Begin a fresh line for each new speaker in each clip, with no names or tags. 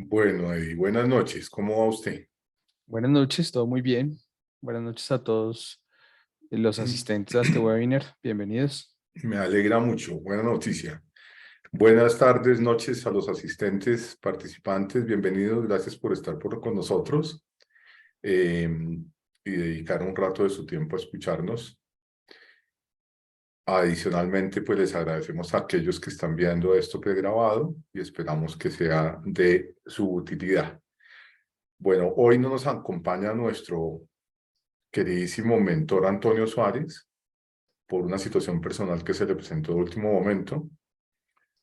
Bueno, Eddie, buenas noches. ¿Cómo va usted?
Buenas noches, todo muy bien. Buenas noches a todos los asistentes a este webinar. Bienvenidos.
Me alegra mucho. Buena noticia. Buenas tardes, noches a los asistentes, participantes. Bienvenidos. Gracias por estar con nosotros eh, y dedicar un rato de su tiempo a escucharnos. Adicionalmente, pues les agradecemos a aquellos que están viendo esto pregrabado y esperamos que sea de su utilidad. Bueno, hoy no nos acompaña nuestro queridísimo mentor Antonio Suárez por una situación personal que se le presentó de último momento,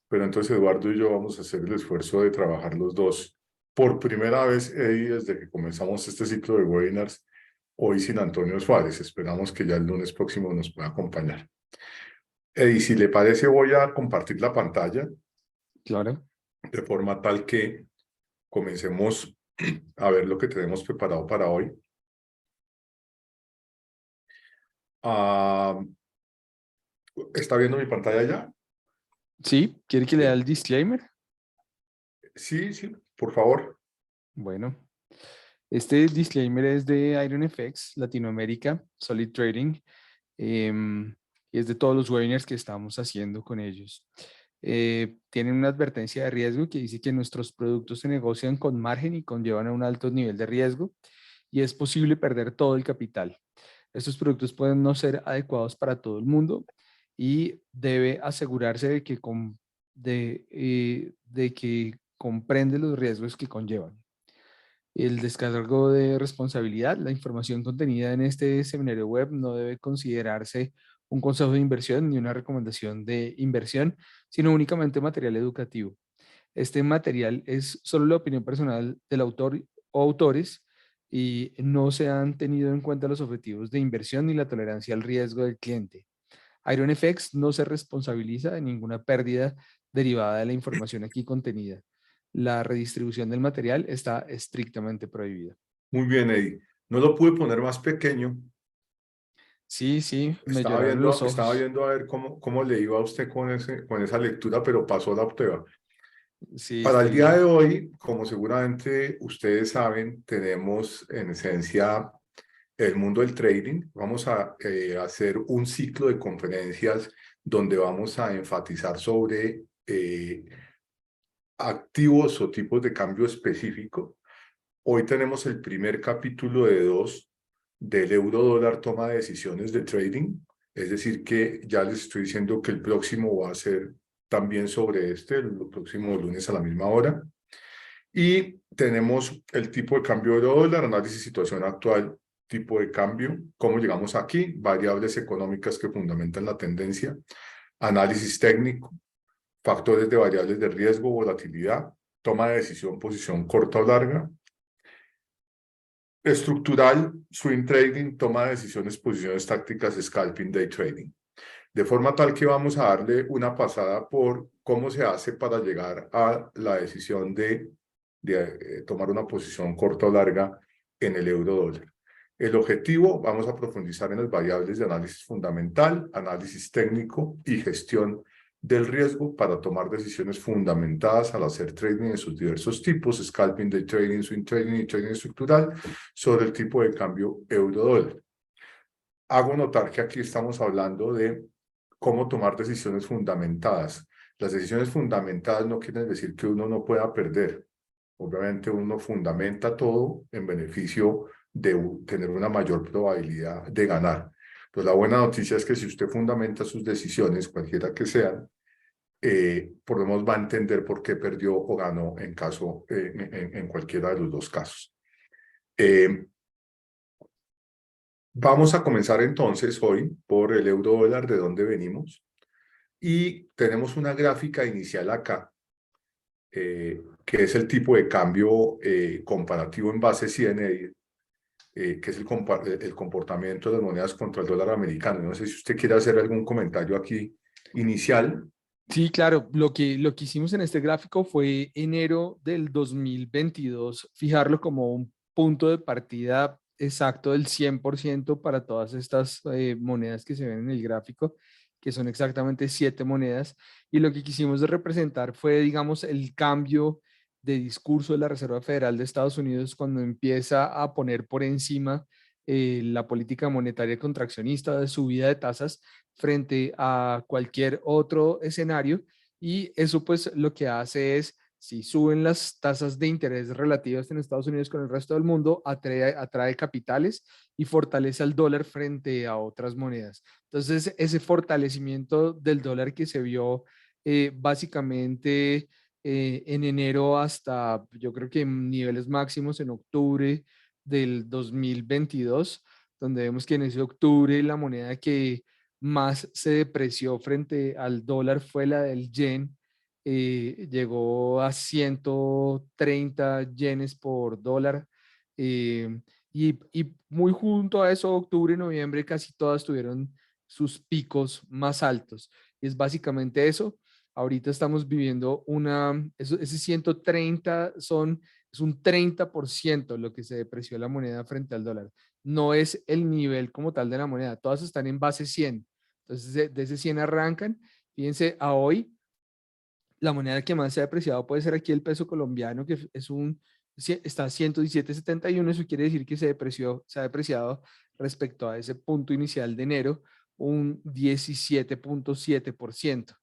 pero entonces Eduardo y yo vamos a hacer el esfuerzo de trabajar los dos. Por primera vez, Eddie, desde que comenzamos este ciclo de webinars, hoy sin Antonio Suárez. Esperamos que ya el lunes próximo nos pueda acompañar. Eddie, si le parece, voy a compartir la pantalla
Claro.
de forma tal que comencemos a ver lo que tenemos preparado para hoy. Ah, ¿está viendo mi pantalla ya?
Sí, ¿quiere que le dé
Bien.
el disclaimer?
Sí, sí, por favor.
Bueno, este disclaimer es de IronFX Latinoamérica, Solid Trading, y es de todos los webinars que estamos haciendo con ellos. Tienen una advertencia de riesgo que dice que nuestros productos se negocian con margen y conllevan a un alto nivel de riesgo y es posible perder todo el capital. Estos productos pueden no ser adecuados para todo el mundo y debe asegurarse de que comprende los riesgos que conllevan. El descargo de responsabilidad, la información contenida en este seminario web no debe considerarse un consejo de inversión ni una recomendación de inversión, sino únicamente material educativo. Este material es solo la opinión personal del autor o autores y no se han tenido en cuenta los objetivos de inversión ni la tolerancia al riesgo del cliente. IronFX no se responsabiliza de ninguna pérdida derivada de la información aquí contenida. La redistribución del material está estrictamente prohibida.
Muy bien, Eddie. No lo pude poner más pequeño.
Sí, sí, me lloraron los
Estaba
ojos.
viendo a ver cómo le iba a usted con esa lectura, pero pasó la prueba.
Sí,
Para el día
estoy.
de hoy, como seguramente ustedes saben, tenemos en esencia el mundo del trading. Vamos a hacer un ciclo de conferencias donde vamos a enfatizar sobre activos o tipos de cambio específico. Hoy tenemos el primer capítulo de dos del euro dólar toma de decisiones de trading. Es decir, que ya les estoy diciendo que el próximo va a ser también sobre el próximo lunes a la misma hora. Y tenemos el tipo de cambio euro dólar, análisis situación actual, tipo de cambio, cómo llegamos aquí, variables económicas que fundamentan la tendencia, análisis técnico, factores de variables de riesgo, volatilidad, toma de decisión, posición corta o larga, estructural, swing trading, toma de decisiones, posiciones tácticas, scalping, day trading. De forma tal que vamos a darle una pasada por cómo se hace para llegar a la decisión de tomar una posición corta o larga en el euro dólar. El objetivo, vamos a profundizar en las variables de análisis fundamental, análisis técnico y gestión del riesgo para tomar decisiones fundamentadas al hacer trading en sus diversos tipos, scalping, day trading, swing trading y trading estructural, sobre el tipo de cambio euro-dólar. Hago notar que aquí estamos hablando de cómo tomar decisiones fundamentadas. Las decisiones fundamentadas no quieren decir que uno no pueda perder. Obviamente uno fundamenta todo en beneficio de tener una mayor probabilidad de ganar. Pues la buena noticia es que si usted fundamenta sus decisiones, cualquiera que sean, por lo menos va a entender por qué perdió o ganó en cualquiera de los dos casos. Eh, Vamos a comenzar entonces hoy por el euro dólar, de dónde venimos. Y tenemos una gráfica inicial acá, que es el tipo de cambio comparativo en base 100, que es el comportamiento de las monedas contra el dólar americano. No sé si usted quiere hacer algún comentario aquí inicial.
Sí, claro, lo que hicimos en este gráfico fue enero del 2022, fijarlo como un punto de partida exacto del 100% para todas estas monedas que se ven en el gráfico, que son exactamente 7 monedas. Y lo que quisimos de representar fue, digamos, el cambio de discurso de la Reserva Federal de Estados Unidos cuando empieza a poner por encima la política monetaria contraccionista de subida de tasas frente a cualquier otro escenario, y eso pues lo que hace es, si suben las tasas de interés relativas en Estados Unidos con el resto del mundo, atrae capitales y fortalece al dólar frente a otras monedas. Entonces, ese fortalecimiento del dólar que se vio básicamente en enero hasta, yo creo que en niveles máximos en octubre del 2022, donde vemos que en ese octubre la moneda que más se depreció frente al dólar fue la del yen. Llegó a 130 yenes por dólar. eh, y muy junto a eso, octubre y noviembre, casi todas tuvieron sus picos más altos. Y es básicamente eso. Ahorita estamos viviendo ese 130 es un 30% lo que se depreció la moneda frente al dólar. No es el nivel como tal de la moneda, todas están en base 100. Entonces, de ese 100 arrancan. Fíjense, a hoy, la moneda que más se ha depreciado puede ser aquí el peso colombiano, que está a 117.71. Eso quiere decir que se ha depreciado respecto a ese punto inicial de enero un 17.7%.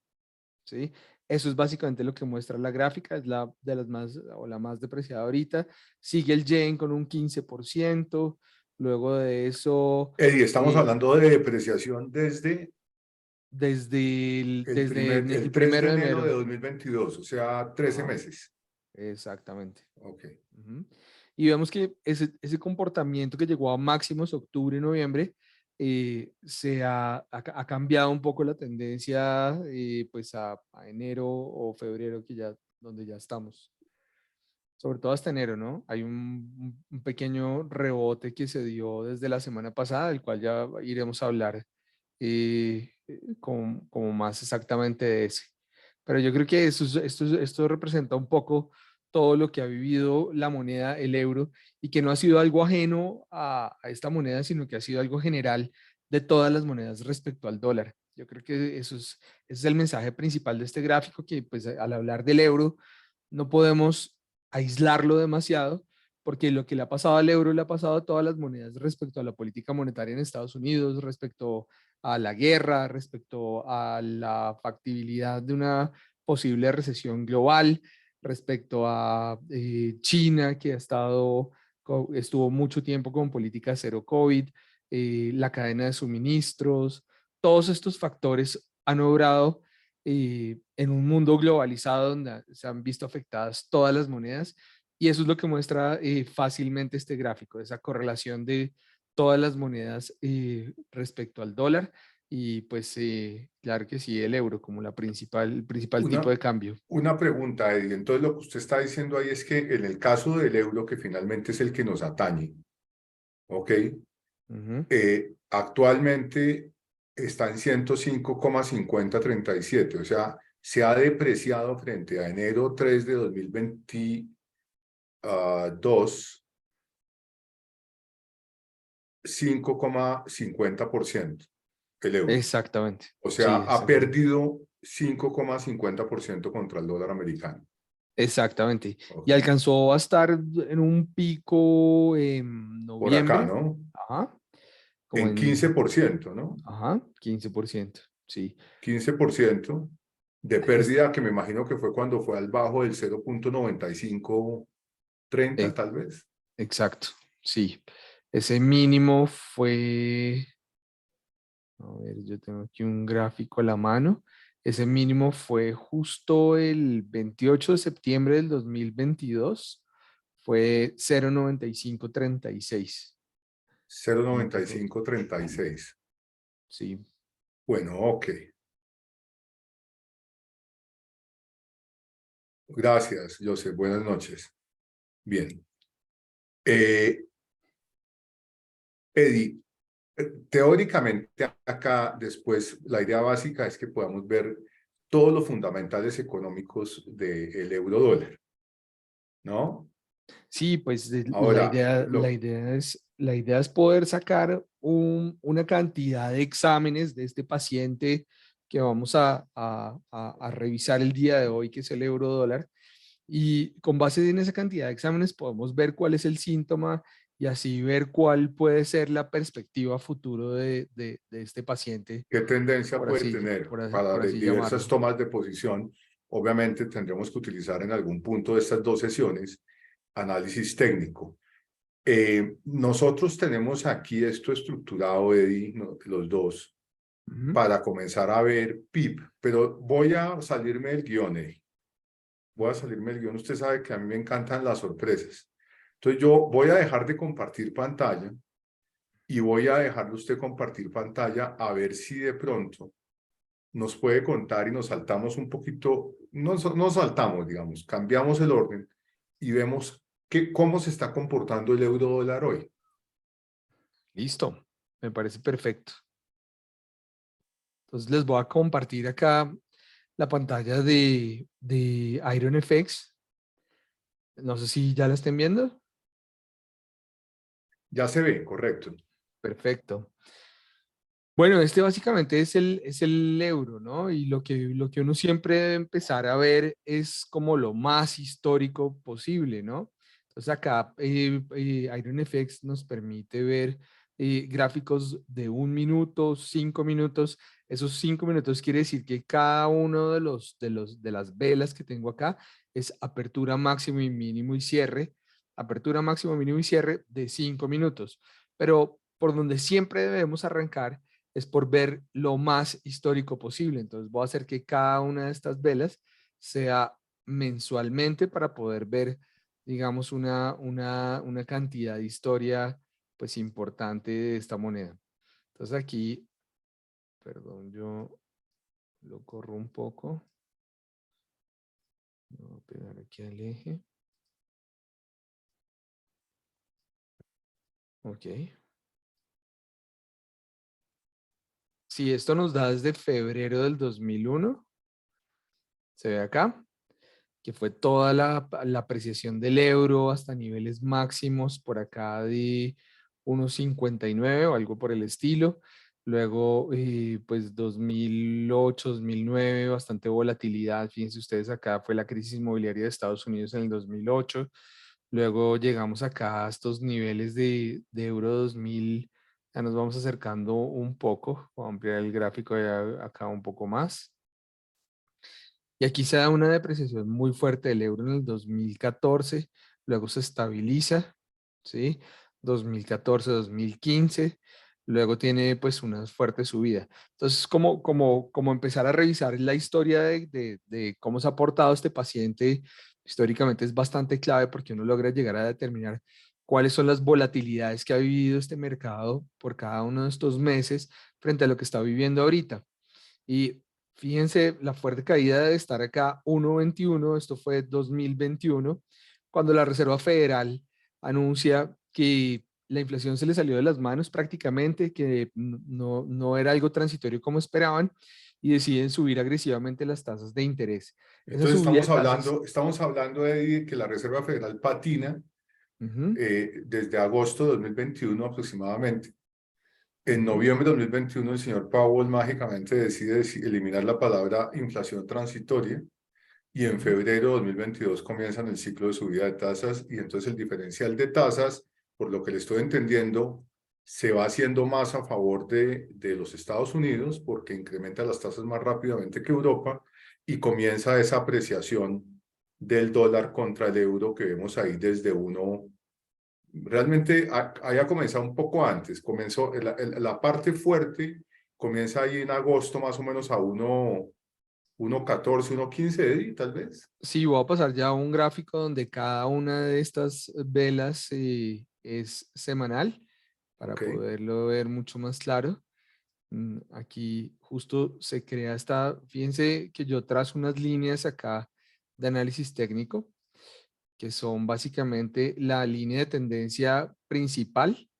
¿Sí? Eso es básicamente lo que muestra la gráfica, es la de las más o la más depreciada ahorita. Sigue el yen con un 15%. Luego de eso,
Eddie, estamos
eh,
hablando de depreciación desde
desde
el
el
3 de
primero de
enero de
enero.
2022, o sea, 13
Ajá,
meses.
exactamente.
Ok.
Ujú. Y vemos que ese comportamiento que llegó a máximos octubre y noviembre, ha cambiado un poco la tendencia pues a enero o febrero, donde ya estamos. Sobre todo hasta enero, ¿no? Hay un pequeño rebote que se dio desde la semana pasada, del cual ya iremos a hablar como más exactamente de ese. Pero yo creo que esto representa un poco todo lo que ha vivido la moneda, el euro, y que no ha sido algo ajeno a esta moneda, sino que ha sido algo general de todas las monedas respecto al dólar. Yo creo que ese es el mensaje principal de este gráfico, que pues al hablar del euro no podemos aislarlo demasiado, porque lo que le ha pasado al euro le ha pasado a todas las monedas respecto a la política monetaria en Estados Unidos, respecto a la guerra, respecto a la factibilidad de una posible recesión global, respecto a China, que estuvo mucho tiempo con política cero COVID, la cadena de suministros. Todos estos factores han obrado en un mundo globalizado donde se han visto afectadas todas las monedas, y eso es lo que muestra fácilmente este gráfico, esa correlación de todas las monedas respecto al dólar, y pues claro que sí, el euro como el principal tipo
Una,
de cambio.
una pregunta, Eddie. Entonces, lo que usted está diciendo ahí es que en el caso del euro, que finalmente es el que nos atañe, ¿ok?
Ujú.
Actualmente está en 105,5037, o sea, se ha depreciado frente a enero 3 de 2022 5,50% el euro.
Exactamente,
O sea,
sí,
ha
exactamente.
perdido 5,50% contra el dólar americano.
Exactamente. Y
Ok.
alcanzó a estar en un pico en
Por acá,
noviembre,
¿no?
ajá, como
En quince
en,
por ciento, ¿no?
ajá, 15%, sí.
15% de
Es-
pérdida, que me imagino que fue cuando fue al bajo del 0,9530,
e-
tal vez.
exacto, sí. Ese mínimo fue, a ver, yo tengo aquí un gráfico a la mano. Ese mínimo fue justo el 28 de septiembre del 2022. Fue 0,9536. Como que fue,
0,9536.
sí.
Bueno, ok. Gracias, Joseph. Buenas noches. Bien. Eh, Eddie, teóricamente acá después la idea básica es que podamos ver todos los fundamentales económicos del euro dólar, ¿no?
Sí, pues
Ahora,
la idea es poder sacar una cantidad de exámenes de este paciente que vamos a revisar el día de hoy, que es el euro dólar, Y con base en esa cantidad de exámenes podemos ver cuál es el síntoma y así ver cuál puede ser la perspectiva futuro de este paciente,
¿Qué tendencia puede tener para
por así
diversas
llamarlo.
tomas de posición? Obviamente tendremos que utilizar en algún punto de estas dos sesiones análisis técnico. Nosotros tenemos aquí esto estructurado, Eddie, los dos,
Ujú.
para comenzar a ver PIB, pero voy a salirme del guión, Eddie. Voy a salirme del guión. Usted sabe que a mí me encantan las sorpresas. Entonces yo voy a dejar de compartir pantalla y voy a dejarle usted compartir pantalla a ver si de pronto nos puede contar y nos saltamos un poquito, no saltamos, digamos, cambiamos el orden y vemos cómo se está comportando el euro dólar hoy.
Listo, me parece perfecto. Entonces les voy a compartir acá la pantalla de IronFX. No sé si ya la estén viendo.
Ya se ve, correcto.
Perfecto. Bueno, este básicamente es el euro, ¿no? Y lo que uno siempre debe empezar a ver es como lo más histórico posible, ¿no? Entonces acá IronFX nos permite ver gráficos de 1 minuto, 5 minutos. Esos 5 minutos quiere decir que cada uno de las velas que tengo acá es apertura máximo y mínimo y cierre, apertura máximo, mínimo y cierre de 5 minutos. Pero por donde siempre debemos arrancar es por ver lo más histórico posible. Entonces voy a hacer que cada una de estas velas sea mensualmente para poder ver, digamos, una cantidad de historia pues importante de esta moneda. Entonces aquí, perdón, yo lo corro un poco. Voy a pegar aquí al eje. Ok. Si esto nos da desde febrero del 2001, se ve acá, que fue toda la apreciación del euro hasta niveles máximos por acá de 1,59 o algo por el estilo. Luego, pues 2008, 2009, bastante volatilidad. Fíjense ustedes, acá fue la crisis inmobiliaria de Estados Unidos en el 2008. Luego llegamos acá a estos niveles de euro 2000. Ya nos vamos acercando un poco. Voy a ampliar el gráfico acá un poco más. Y aquí se da una depreciación muy fuerte del euro en el 2014, luego se estabiliza, ¿sí? 2014, 2015, luego tiene pues una fuerte subida. Entonces, como empezar a revisar la historia de cómo se ha portado este paciente históricamente es bastante clave porque uno logra llegar a determinar cuáles son las volatilidades que ha vivido este mercado por cada uno de estos meses frente a lo que está viviendo ahorita. Y fíjense la fuerte caída de estar acá 1,21, esto fue 2021, cuando la Reserva Federal anuncia que la inflación se le salió de las manos prácticamente, que no era algo transitorio como esperaban y deciden subir agresivamente las tasas de interés. Esa
Entonces
subida de tasas,
estamos hablando de que la Reserva Federal patina
ujú,
desde agosto de 2021 aproximadamente. En
ujú,
noviembre de 2021 el señor Powell mágicamente decide eliminar la palabra inflación transitoria y en
ujú.
febrero de 2022 comienzan el ciclo de subida de tasas y entonces el diferencial de tasas, por lo que le estoy entendiendo, se va haciendo más a favor de los Estados Unidos porque incrementa las tasas más rápidamente que Europa y comienza esa apreciación del dólar contra el euro que vemos ahí desde uno. Realmente haya comenzado un poco antes, comenzó la parte fuerte, comienza ahí en agosto más o menos a 1.14, 1.15, tal vez.
Sí, voy a pasar ya a un gráfico donde cada una de estas velas es semanal para
Ok,
poderlo ver mucho más claro. Aquí justo se crea esta, fíjense que yo trazo unas líneas acá de análisis técnico, que son básicamente la línea de tendencia principal,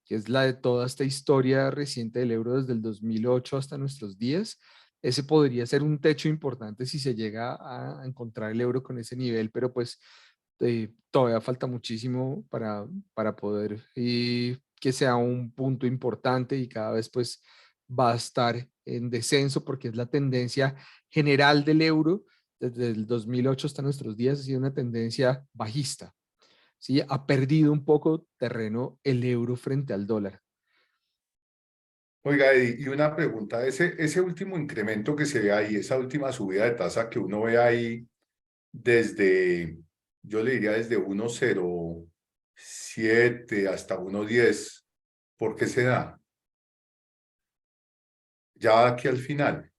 que es la de toda esta historia reciente del euro desde el 2008 hasta nuestros días. Ese podría ser un techo importante si se llega a encontrar el euro con ese nivel, pero pues todavía falta muchísimo para poder que sea un punto importante y cada vez pues va a estar en descenso porque es la tendencia general del euro desde el 2008 hasta nuestros días ha sido una tendencia bajista. ¿Sí? Ha perdido un poco terreno el euro frente al dólar.
Oiga, Eddie, y una pregunta, ese último incremento que se ve ahí, esa última subida de tasa que uno ve ahí desde, yo le diría desde 1,07 hasta 1,10, ¿por qué se da? Ya aquí al final,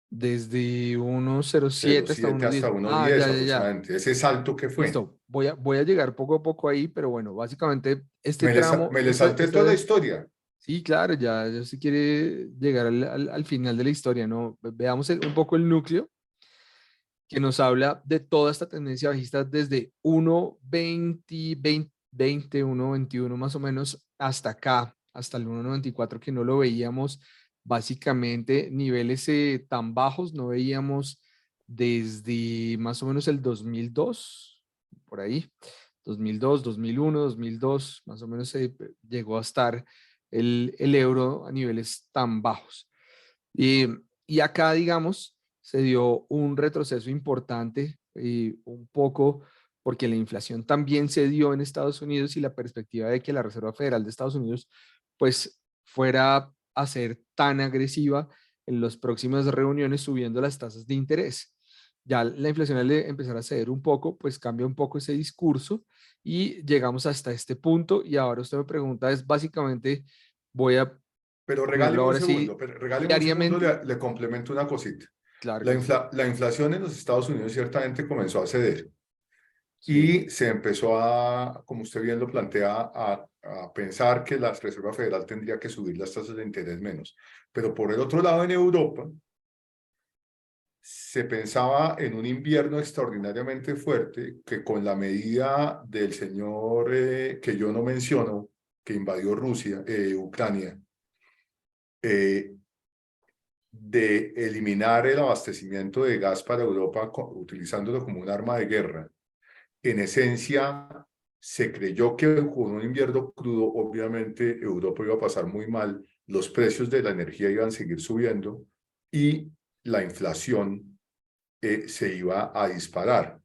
Desde
cero
1,07 hasta
siete hasta
1,10.
uno
Ah,
diez
ya, ya, ya.
aproximadamente, ese salto que fue.
Listo. Voy a llegar poco a poco ahí, pero bueno, básicamente este tramo,
Me le salté toda la historia.
sí, claro, ya se quiere llegar al final de la historia, ¿no? Veamos un poco el núcleo que nos habla de toda esta tendencia bajista desde 1,20, 20, 1,21 más o menos hasta acá, hasta el 1,94 que no lo veíamos, básicamente niveles tan bajos, no veíamos desde más o menos el 2002, por ahí, 2002, 2001, 2002, más o menos se llegó a estar el euro a niveles tan bajos. Y, y acá, digamos, se dio un retroceso importante, un poco porque la inflación también se dio en Estados Unidos y la perspectiva de que la Reserva Federal de Estados Unidos pues fuera a ser tan agresiva en las próximas reuniones subiendo las tasas de interés. Ya la inflación al empezar a ceder un poco, pues cambia un poco ese discurso y llegamos hasta este punto y ahora usted me pregunta es básicamente, voy a
Pero
ponerlo ahora sí
regáleme un segundo,
diariamente.
le complemento una cosita.
Claro que sí.
La inflación en los Estados Unidos ciertamente comenzó a ceder
Sí,
y se empezó a, como usted bien lo plantea, a pensar que la Reserva Federal tendría que subir las tasas de interés menos. Pero por el otro lado, en Europa, se pensaba en un invierno extraordinariamente fuerte que con la medida del señor que yo no menciono, que invadió Rusia, Ucrania, eh, de eliminar el abastecimiento de gas para Europa utilizándolo como un arma de guerra. En esencia, se creyó que con un invierno crudo, obviamente Europa iba a pasar muy mal, los precios de la energía iban a seguir subiendo y la inflación se iba a disparar.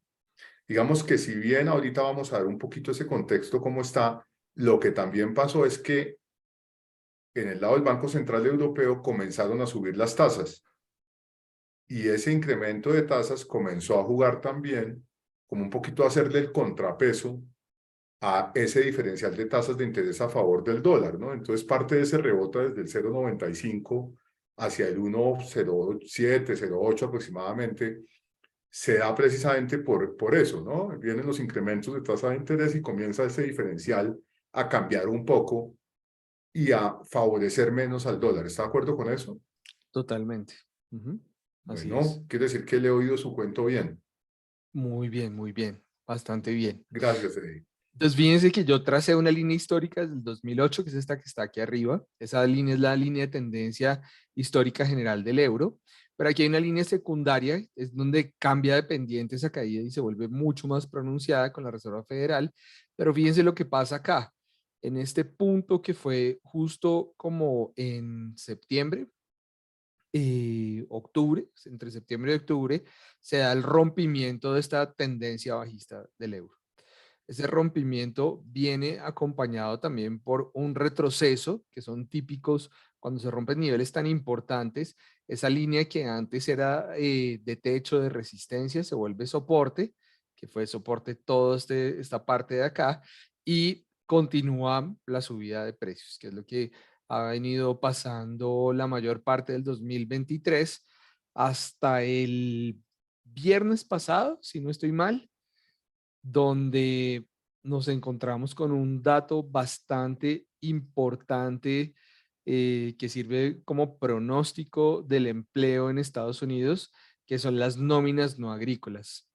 Digamos que si bien ahorita vamos a ver un poquito ese contexto cómo está, lo que también pasó es que en el lado del Banco Central Europeo comenzaron a subir las tasas y ese incremento de tasas comenzó a jugar también como un poquito a hacerle el contrapeso a ese diferencial de tasas de interés a favor del dólar, ¿no? Entonces parte de ese rebota desde el 0,95 hacia el 1,07, 0,8 aproximadamente, se da precisamente por eso, ¿no? Vienen los incrementos de tasa de interés y comienza ese diferencial a cambiar un poco y a favorecer menos al dólar. ¿Está de acuerdo con eso?
totalmente. Ujú. Así es.
Bueno, quiere decir que le he oído su cuento bien.
Muy bien. Bastante bien.
Gracias, Eddie.
Entonces, fíjense que yo tracé una línea histórica desde el 2008, que es esta que está aquí arriba. Esa línea es la línea de tendencia histórica general del euro. Pero aquí hay una línea secundaria, es donde cambia de pendiente esa caída y se vuelve mucho más pronunciada con la Reserva Federal. Pero fíjense lo que pasa acá. En este punto que fue justo como en septiembre, octubre, entre septiembre y octubre, se da el rompimiento de esta tendencia bajista del euro. Ese rompimiento viene acompañado también por un retroceso, que son típicos cuando se rompen niveles tan importantes. Esa línea que antes era de techo de resistencia se vuelve soporte, que fue soporte toda esta parte de acá, y continúa la subida de precios, que es lo que ha venido pasando la mayor parte del 2023 hasta el viernes pasado, si no estoy mal, donde nos encontramos con un dato bastante importante que sirve como pronóstico del empleo en Estados Unidos, que son las nóminas no agrícolas.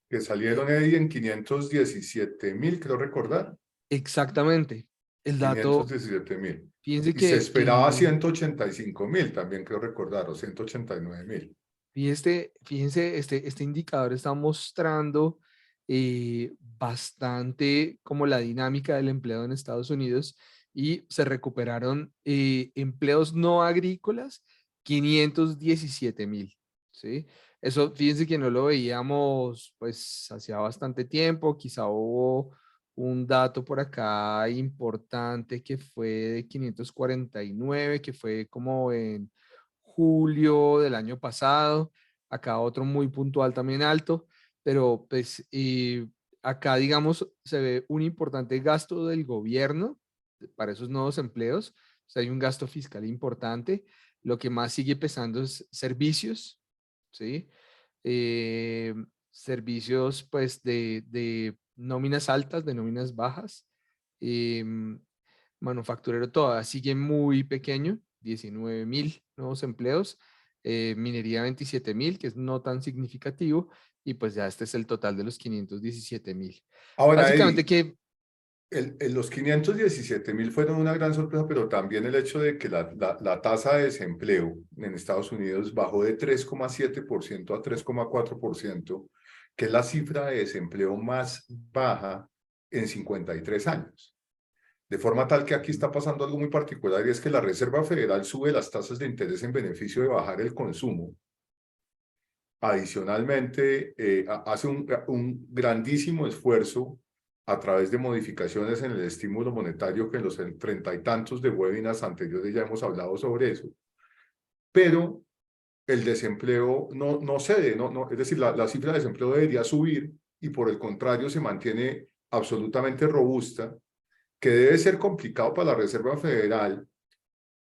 Que
Eh,
salieron, Eddie, en 517.000, creo recordar.
Exactamente. El
quinientos
dato,
diecisiete mil.
fíjense
Y se esperaba
que
185.000, también creo recordar, o 189.000.
fíjense, este indicador está mostrando bastante como la dinámica del empleo en Estados Unidos y se recuperaron empleos no agrícolas 517.000, ¿sí? Eso, fíjense que no lo veíamos pues hacía bastante tiempo, quizá hubo un dato por acá importante que fue de 549, que fue como en julio del año pasado, acá otro muy puntual también alto, pero pues acá digamos se ve un importante gasto del gobierno para esos nuevos empleos, o sea, hay un gasto fiscal importante, lo que más sigue pesando es servicios, ¿sí? eh, Servicios pues de nóminas altas, de nóminas bajas. Manufacturero todavía sigue muy pequeño, 19.000 nuevos empleos, minería 27.000, que es no tan significativo, y pues ya este es el total de los 517.000.
Ahora,
Básicamente
Eddie,
que,
los 517.000 fueron una gran sorpresa, pero también el hecho de que la tasa de desempleo en Estados Unidos bajó de 3,7% a 3,4%, que es la cifra de desempleo más baja en 53 años. De forma tal que aquí está pasando algo muy particular, y es que la Reserva Federal sube las tasas de interés en beneficio de bajar el consumo. Adicionalmente, hace un grandísimo esfuerzo a través de modificaciones en el estímulo monetario, que en los 30 y tantos de webinars anteriores ya hemos hablado sobre eso, pero el desempleo no cede, es decir, la cifra de desempleo debería subir y por el contrario se mantiene absolutamente robusta, que debe ser complicado para la Reserva Federal,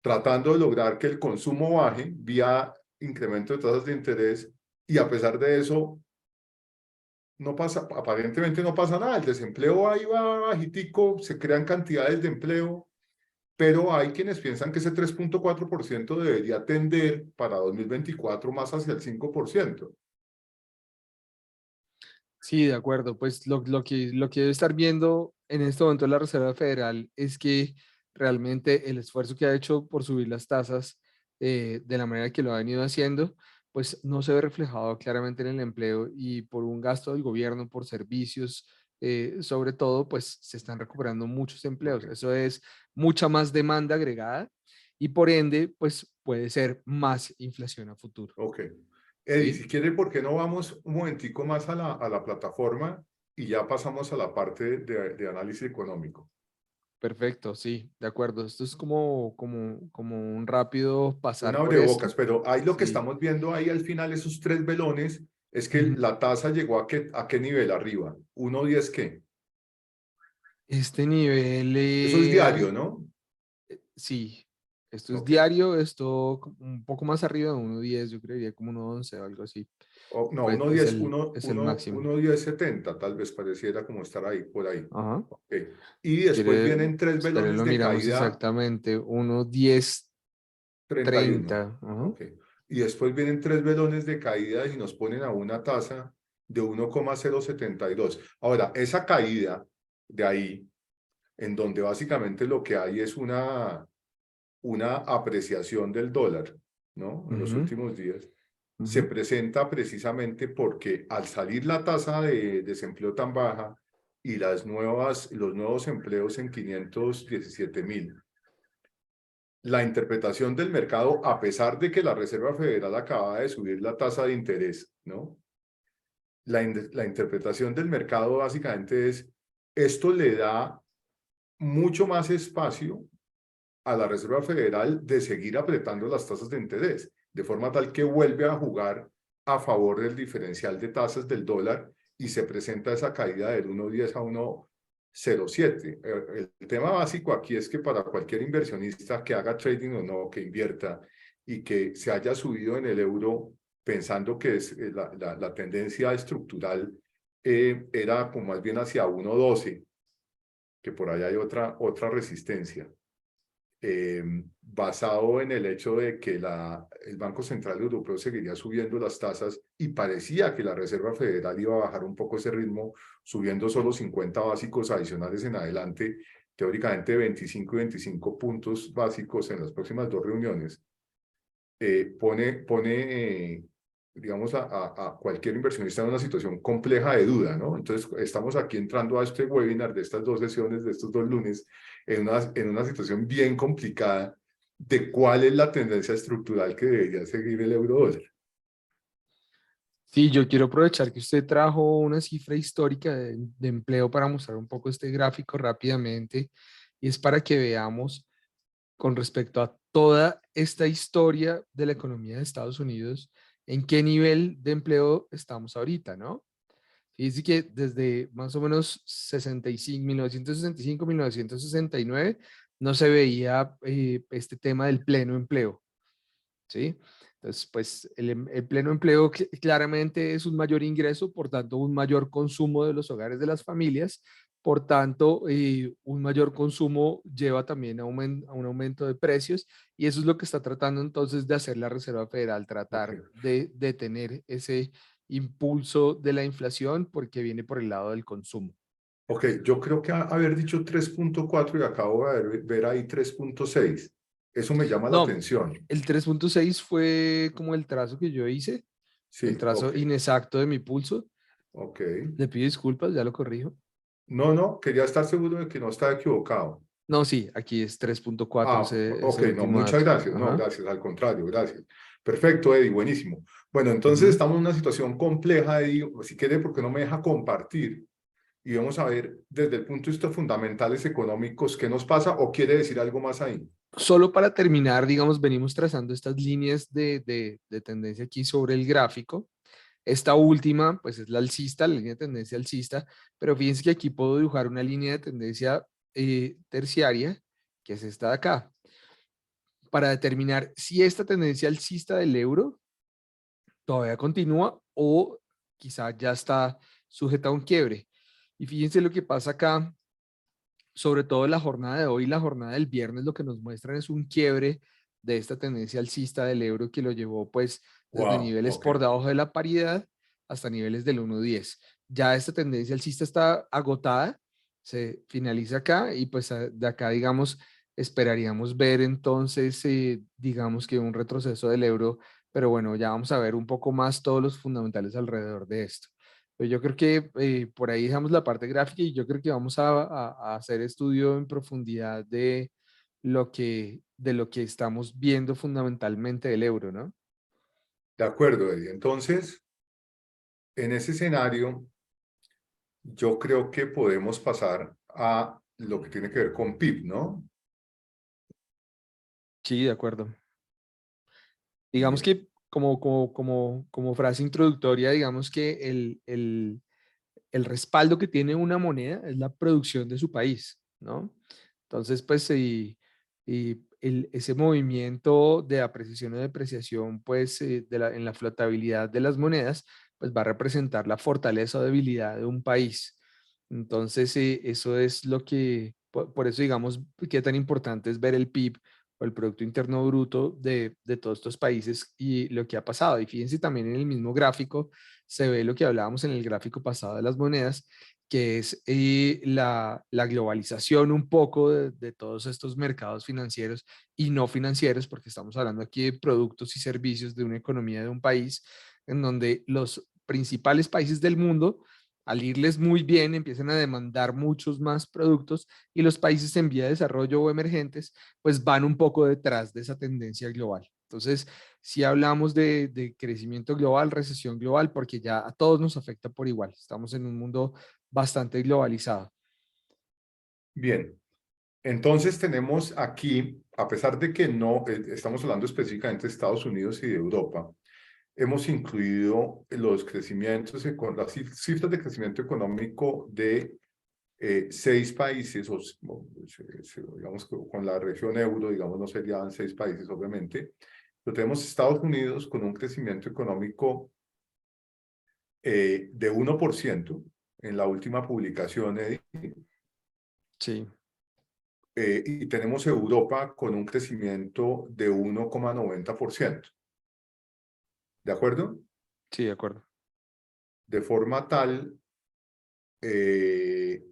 tratando de lograr que el consumo baje vía incremento de tasas de interés, y a pesar de eso no pasa, aparentemente no pasa nada, el desempleo ahí va bajitico, se crean cantidades de empleo, pero hay quienes piensan que ese 3,4% debería tender para 2024 más hacia el 5%.
sí, de acuerdo, pues lo que debe estar viendo en este momento la Reserva Federal es que realmente el esfuerzo que ha hecho por subir las tasas de la manera que lo ha venido haciendo, pues no se ve reflejado claramente en el empleo y por un gasto del gobierno, por servicios, sobre todo, pues se están recuperando muchos empleos.
Okay,
Eso es mucha más demanda agregada y por ende, pues puede ser más inflación a futuro,
ok. Eddie,
¿sí?
si quiere, ¿por qué no vamos un momentico más a la plataforma y ya pasamos a la parte de análisis económico?
Perfecto, sí, de acuerdo. Esto es como un rápido
Un
pasar por
abrebocas,
esto.
pero ahí lo que
Sí.
estamos viendo ahí al final, esos tres velones, es que
Ujú.
la tasa llegó a qué nivel arriba, 1,10 qué.
Este nivel,
Eso es diario, ¿no?
sí, esto es
Ok.
diario, esto un poco más arriba de 1.10, yo creería como 1.11 o algo así.
No,
Pues
1,10,
es el máximo.
1,1070, tal vez pareciera como estar ahí, por ahí.
Ajá.
Ok. Y
Si
después
quiere,
vienen tres
espere,
velones
lo
de
miramos
caída,
exactamente. 1.10,
31.
30. Ajá.
Ok. Y después vienen tres velones de caída y nos ponen a una tasa de 1,072. Ahora, esa caída de ahí, en donde básicamente lo que hay es una apreciación del dólar, ¿no? En los
Ujú,
últimos días, se
ujú,
presenta precisamente porque al salir la tasa de desempleo tan baja y los nuevos empleos en 517.000, la interpretación del mercado, a pesar de que la Reserva Federal acaba de subir la tasa de interés, ¿no? La interpretación del mercado básicamente es, esto le da mucho más espacio a la Reserva Federal de seguir apretando las tasas de interés, de forma tal que vuelve a jugar a favor del diferencial de tasas del dólar y se presenta esa caída del 1,10 a 1,07. El tema básico aquí es que para cualquier inversionista que haga trading o no, que invierta y que se haya subido en el euro pensando que es la tendencia estructural, era como más bien hacia 1,12, que por allá hay otra resistencia, basado en el hecho de que el Banco Central Europeo seguiría subiendo las tasas y parecía que la Reserva Federal iba a bajar un poco ese ritmo, subiendo solo 50 básicos adicionales en adelante, teóricamente 25 y 25 puntos básicos en las próximas dos reuniones. Pone digamos, a cualquier inversionista en una situación compleja de duda, ¿no? Entonces, estamos aquí entrando a este webinar de estas dos sesiones, de estos dos lunes, en una situación bien complicada de cuál es la tendencia estructural que debería seguir el euro dólar.
Sí, yo quiero aprovechar que usted trajo una cifra histórica de empleo para mostrar un poco este gráfico rápidamente y es para que veamos con respecto a toda esta historia de la economía de Estados Unidos, en qué nivel de empleo estamos ahorita, ¿no? Fíjense que desde más o menos 65, 1965, 1969, no se veía este tema del pleno empleo, ¿sí? Entonces, pues el pleno empleo claramente es un mayor ingreso, por tanto, un mayor consumo de los hogares de las familias, por tanto, un mayor consumo lleva también a, a un aumento de precios y eso es lo que está tratando entonces de hacer la Reserva Federal,
Ok,
tratar de detener ese impulso de la inflación porque viene por el lado del consumo.
ok, yo creo que haber dicho 3.4 y acabo de ver ahí 3.6. Eso me llama la
No,
atención.
el 3.6 fue como el trazo que yo hice, el
Sí, ok,
trazo inexacto de mi pulso.
ok.
Le pido disculpas, ya lo corrijo.
No, no, quería estar seguro de que no estaba equivocado.
No, sí, aquí es 3.4
Ah,
ese
ok, no,
último
muchas
dato.
gracias. No,
Ajá.
gracias, al contrario, gracias. Perfecto, Eddie, buenísimo. Bueno, entonces
Ujú.
estamos en una situación compleja, Eddie. Si quiere, ¿porque no me deja compartir? Y vamos a ver desde el punto de vista fundamentales económicos qué nos pasa o quiere decir algo más ahí.
Solo para terminar, digamos, venimos trazando estas líneas de tendencia aquí sobre el gráfico. Esta última, pues es la alcista, la línea de tendencia alcista, pero fíjense que aquí puedo dibujar una línea de tendencia terciaria, que es esta de acá, para determinar si esta tendencia alcista del euro todavía continúa o quizá ya está sujeta a un quiebre. Y fíjense lo que pasa acá, sobre todo la jornada de hoy y la jornada del viernes, lo que nos muestran es un quiebre de esta tendencia alcista del euro que lo llevó pues desde
Wow,
niveles
ok.
por debajo de la paridad hasta niveles del 1.10. Ya esta tendencia alcista está agotada, se finaliza acá y pues de acá digamos esperaríamos ver entonces digamos que un retroceso del euro, pero bueno, ya vamos a ver un poco más todos los fundamentales alrededor de esto. Pues yo creo que por ahí dejamos la parte gráfica y yo creo que vamos a hacer estudio en profundidad de lo que estamos viendo fundamentalmente del euro, ¿no?
De acuerdo, Eddie. Entonces, en ese escenario, yo creo que podemos pasar a lo que tiene que ver con PIB, ¿no?
Sí, de acuerdo. Digamos
Bien,
que como frase introductoria, digamos que el respaldo que tiene una moneda es la producción de su país, ¿no? Entonces, pues, y ese movimiento de apreciación o depreciación, pues, en la flotabilidad de las monedas, pues va a representar la fortaleza o debilidad de un país. Entonces, eso es lo que, por eso, digamos, qué tan importante es ver el PIB o el Producto Interno Bruto de todos estos países y lo que ha pasado. Y fíjense también en el mismo gráfico, se ve lo que hablábamos en el gráfico pasado de las monedas, que es la globalización un poco de todos estos mercados financieros y no financieros, porque estamos hablando aquí de productos y servicios de una economía de un país, en donde los principales países del mundo, al irles muy bien, empiezan a demandar muchos más productos y los países en vía de desarrollo o emergentes, pues van un poco detrás de esa tendencia global. Entonces, si hablamos de crecimiento global, recesión global, porque ya a todos nos afecta por igual. Estamos en un mundo bastante globalizado.
bien. Entonces tenemos aquí, a pesar de que no estamos hablando específicamente de Estados Unidos y de Europa, hemos incluido los crecimientos, las cifras de crecimiento económico de 6 países, digamos que con la región euro, digamos, no serían 6 países, obviamente, pero tenemos Estados Unidos con un crecimiento económico de 1% en la última publicación,
Sí,
y tenemos Europa con un crecimiento de 1,90%. ¿De acuerdo?
sí, de acuerdo.
De forma tal eh,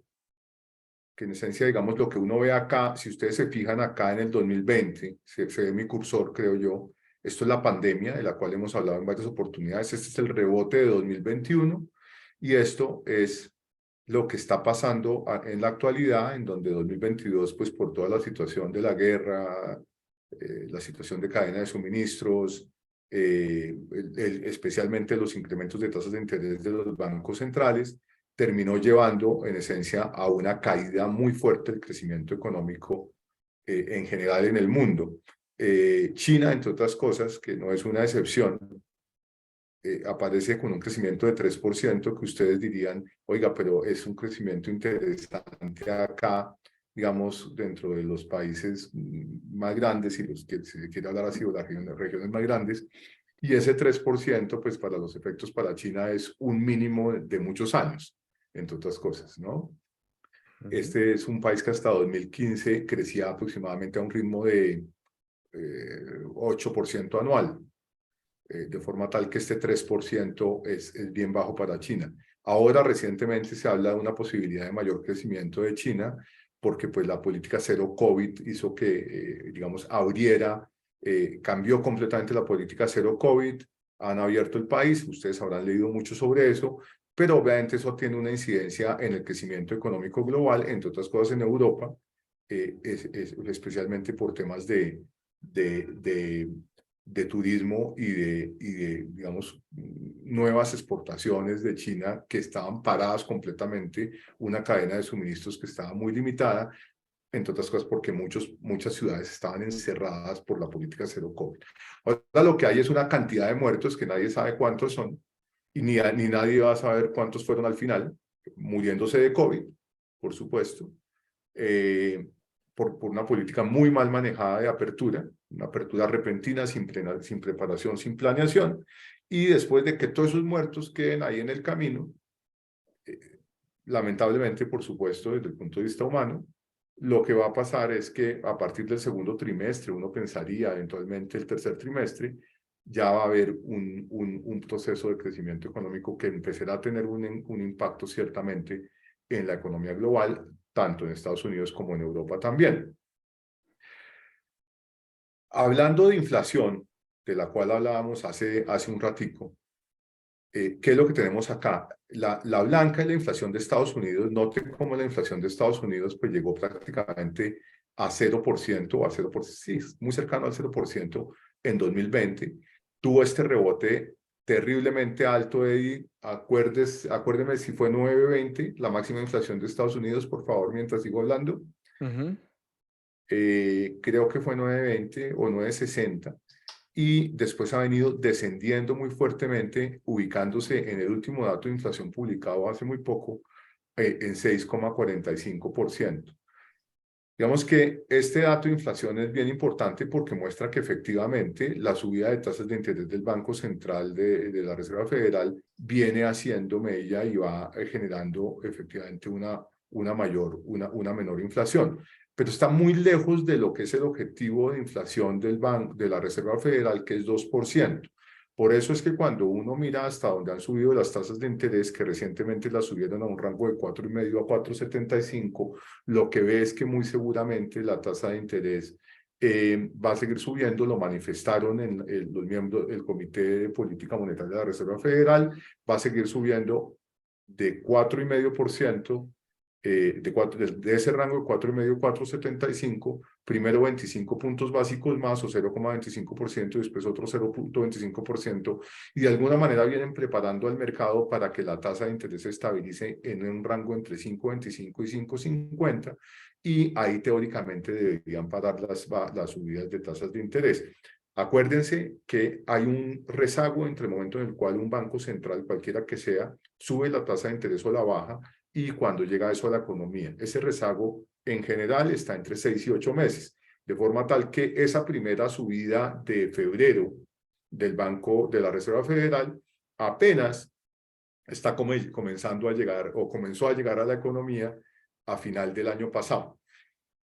que en esencia, digamos, lo que uno ve acá, si ustedes se fijan acá en el 2020, se ve mi cursor, creo yo, esto es la pandemia de la cual hemos hablado en varias oportunidades, este es el rebote de 2021 y esto es lo que está pasando en la actualidad, en donde 2022, pues por toda la situación de la guerra, la situación de cadena de suministros, especialmente los incrementos de tasas de interés de los bancos centrales, terminó llevando en esencia a una caída muy fuerte del crecimiento económico en general en el mundo. China, entre otras cosas, que no es una excepción, aparece con un crecimiento de 3% que ustedes dirían, oiga, pero es un crecimiento interesante acá, digamos, dentro de los países más grandes, y los que si se quiere hablar así, o las regiones más grandes, y ese 3%, pues para los efectos para China es un mínimo de muchos años, entre otras cosas, ¿no? Este es un país que hasta 2015 crecía aproximadamente a un ritmo de 8% anual, de forma tal que este 3% es bien bajo para China. Ahora, recientemente se habla de una posibilidad de mayor crecimiento de China, porque pues la política cero COVID hizo que, digamos, cambió completamente la política cero COVID, han abierto el país, ustedes habrán leído mucho sobre eso, pero obviamente eso tiene una incidencia en el crecimiento económico global, entre otras cosas en Europa, especialmente por temas de turismo digamos, nuevas exportaciones de China que estaban paradas completamente, una cadena de suministros que estaba muy limitada, entre otras cosas porque muchas ciudades estaban encerradas por la política cero COVID. Ahora lo que hay es una cantidad de muertos que nadie sabe cuántos son, y ni nadie va a saber cuántos fueron al final, muriéndose de COVID, por supuesto, por una política muy mal manejada de apertura, una apertura repentina, sin preparación, sin planeación, y después de que todos esos muertos queden ahí en el camino, lamentablemente, por supuesto, desde el punto de vista humano, lo que va a pasar es que a partir del segundo trimestre, uno pensaría eventualmente el tercer trimestre, ya va a haber un proceso de crecimiento económico que empezará a tener un impacto ciertamente en la economía global, tanto en Estados Unidos como en Europa también. Hablando de inflación, de la cual hablábamos hace un ratico, ¿qué es lo que tenemos acá? La blanca es la inflación de Estados Unidos. Note cómo la inflación de Estados Unidos pues, llegó prácticamente a 0%, sí, muy cercano al 0% en 2020. Tuvo este rebote terriblemente alto, Eddie. Acuérdeme si fue 9,20, la máxima inflación de Estados Unidos, por favor, mientras sigo hablando. Creo que fue 9,20 o 9,60. Y después ha venido descendiendo muy fuertemente, ubicándose en el último dato de inflación publicado hace muy poco, en 6,45%. Digamos que este dato de inflación es bien importante porque muestra que efectivamente la subida de tasas de interés del Banco Central de la Reserva Federal viene haciendo mella y va generando efectivamente una menor inflación. Pero está muy lejos de lo que es el objetivo de inflación de la Reserva Federal, que es 2%. Por eso es que cuando uno mira hasta donde han subido las tasas de interés, que recientemente las subieron a un rango de 4,5 a 4,75, lo que ve es que muy seguramente la tasa de interés va a seguir subiendo. Lo manifestaron los miembros del Comité de Política Monetaria de la Reserva Federal, va a seguir subiendo de 4,5%, de ese rango de 4,5, 4,75, primero 25 puntos básicos más o 0,25%, después otro 0,25%, y de alguna manera vienen preparando al mercado para que la tasa de interés se estabilice en un rango entre 5,25 y 5,50, y ahí teóricamente deberían parar las subidas de tasas de interés. Acuérdense que hay un rezago entre el momento en el cual un banco central, cualquiera que sea, sube la tasa de interés o la baja, y cuando llega eso a la economía. Ese rezago en general está entre 6 y 8 meses, de forma tal que esa primera subida de febrero del Banco de la Reserva Federal apenas está comenzando a llegar o comenzó a llegar a la economía a final del año pasado.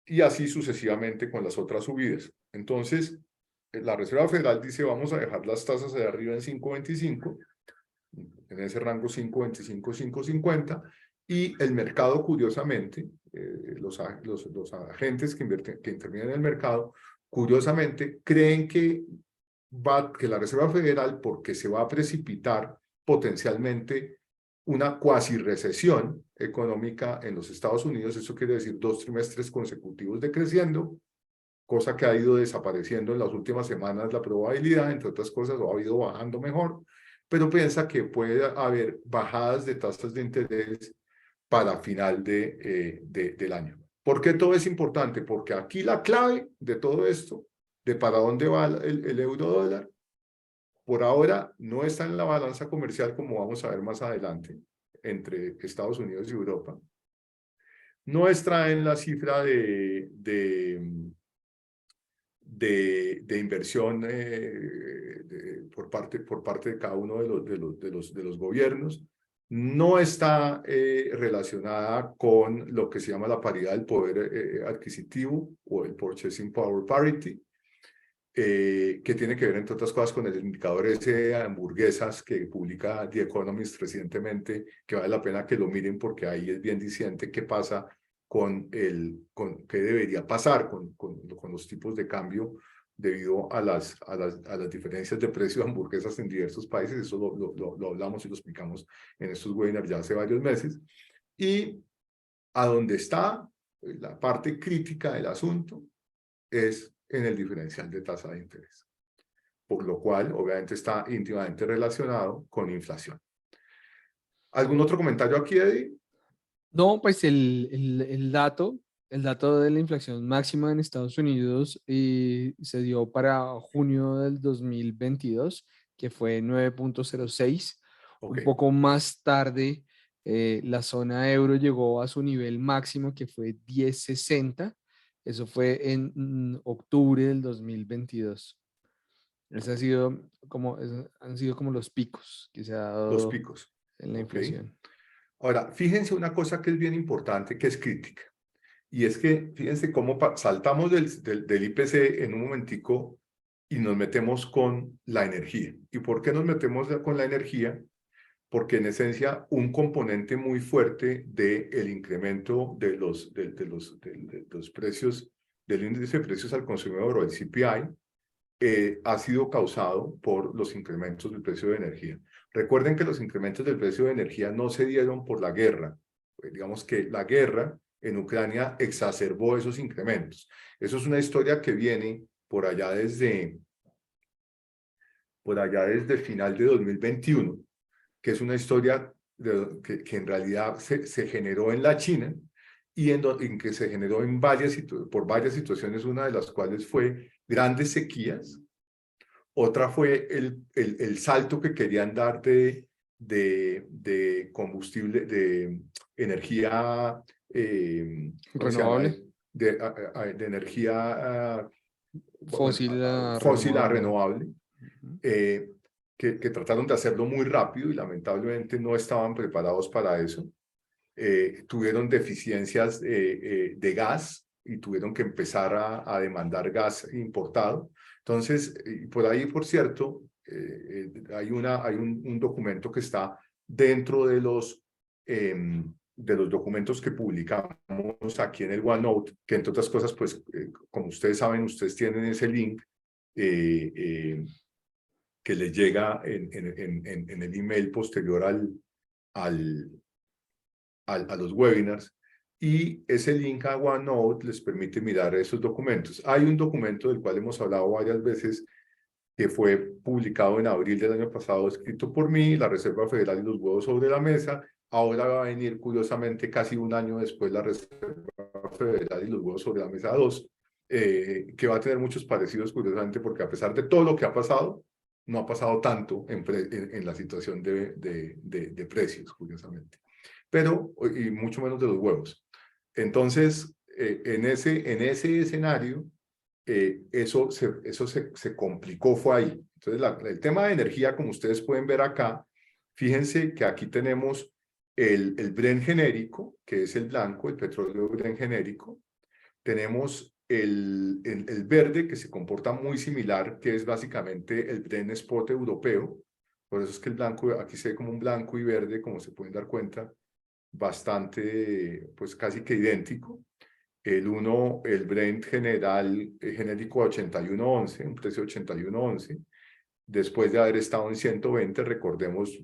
Y así sucesivamente con las otras subidas. Entonces, la Reserva Federal dice, vamos a dejar las tasas de arriba en 5,25, en ese rango 5,25, 5,50, y el mercado, curiosamente, los agentes que intervienen en el mercado, curiosamente, creen que la Reserva Federal, porque se va a precipitar potencialmente una cuasi recesión económica en los Estados Unidos, eso quiere decir 2 trimestres consecutivos decreciendo, cosa que ha ido desapareciendo en las últimas semanas la probabilidad, entre otras cosas, o ha ido bajando mejor, pero piensa que puede haber bajadas de tasas de interés para final del año. ¿Por qué todo es importante? Porque aquí la clave de todo esto, de para dónde va el euro dólar, por ahora no está en la balanza comercial, como vamos a ver más adelante, entre Estados Unidos y Europa. No está en la cifra de inversión por parte de cada uno de los gobiernos. No está relacionada con lo que se llama la paridad del poder adquisitivo o el Purchasing Power Parity, que tiene que ver, entre otras cosas, con el indicador ese de hamburguesas que publica The Economist recientemente, que vale la pena que lo miren porque ahí es bien diciente qué pasa qué debería pasar con los tipos de cambio debido a las diferencias de precios de hamburguesas en diversos países. Eso lo hablamos y lo explicamos en estos webinars ya hace varios meses. Y a donde está la parte crítica del asunto es en el diferencial de tasa de interés, por lo cual obviamente está íntimamente relacionado con inflación. ¿Algún otro comentario aquí, Eddie?
No, pues el dato de la inflación máxima en Estados Unidos se dio para junio del 2022, que fue 9,06.
Ok,
Un poco más tarde, la zona euro llegó a su nivel máximo, que fue 10,60. Eso fue en octubre del 2022. Ese ha sido han sido como los picos que se ha
los
dado
picos.
en la
Ok.
inflación.
Ahora, fíjense una cosa que es bien importante, que es crítica. Y es que, fíjense cómo saltamos del IPC en un momentico y nos metemos con la energía. ¿Y por qué nos metemos con la energía? Porque en esencia un componente muy fuerte del incremento de los precios, del índice de precios al consumidor o el CPI, ha sido causado por los incrementos del precio de energía. Recuerden que los incrementos del precio de energía no se dieron por la guerra. Digamos que la guerra en Ucrania exacerbó esos incrementos. Eso es una historia que viene por allá desde final de 2021, que es una historia que en realidad se generó en la China y en que se generó por varias situaciones, una de las cuales fue grandes sequías. Otra fue el salto que querían dar de combustible, de energía, ¿cómo se llama?
Renovable,
De energía
fósil a
fósil a
renovable.
renovable,
Ujú.
eh, que trataron de hacerlo muy rápido y lamentablemente no estaban preparados para eso. Tuvieron deficiencias de gas y tuvieron que empezar a demandar gas importado. Entonces, por ahí, por cierto, hay un documento que está dentro de los documentos que publicamos aquí en el OneNote, que entre otras cosas, pues, como ustedes saben, ustedes tienen ese link eh, eh, que les llega en el email posterior al, a los webinars, y ese link a OneNote les permite mirar esos documentos. Hay un documento del cual hemos hablado varias veces que fue publicado en abril del año pasado, escrito por mí, la Reserva Federal y los huevos sobre la mesa. Ahora va a venir, curiosamente, casi un año después, la Reserva Federal y los huevos sobre la mesa 2, que va a tener muchos parecidos, curiosamente, porque a pesar de todo lo que ha pasado, no ha pasado tanto en la situación de precios, curiosamente, pero y mucho menos de los huevos. Entonces, en ese escenario, eso se complicó, fue ahí. Entonces, el tema de energía, como ustedes pueden ver acá, fíjense que aquí tenemos el Brent genérico, que es el blanco, el petróleo Brent genérico. Tenemos el verde, que se comporta muy similar, que es básicamente el Brent spot europeo. Por eso es que el blanco, aquí se ve como un blanco y verde, como se pueden dar cuenta, bastante, pues casi que idéntico. El Brent genérico a 81.11, un precio de 81.11, después de haber estado en 120, recordemos,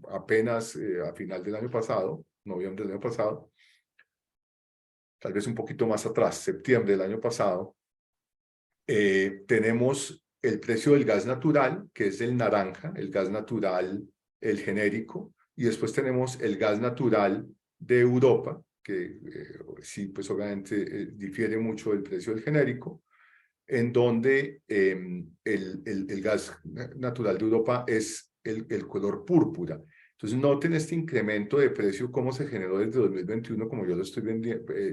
apenas a final del año pasado, noviembre del año pasado, tal vez un poquito más atrás, septiembre del año pasado, Tenemos el precio del gas natural, que es el naranja, el gas natural, el genérico, y después tenemos el gas natural de Europa, que sí, pues obviamente difiere mucho del precio del genérico, en donde el gas natural de Europa es el color púrpura. Entonces, noten este incremento de precio, cómo se generó desde 2021, como yo lo estoy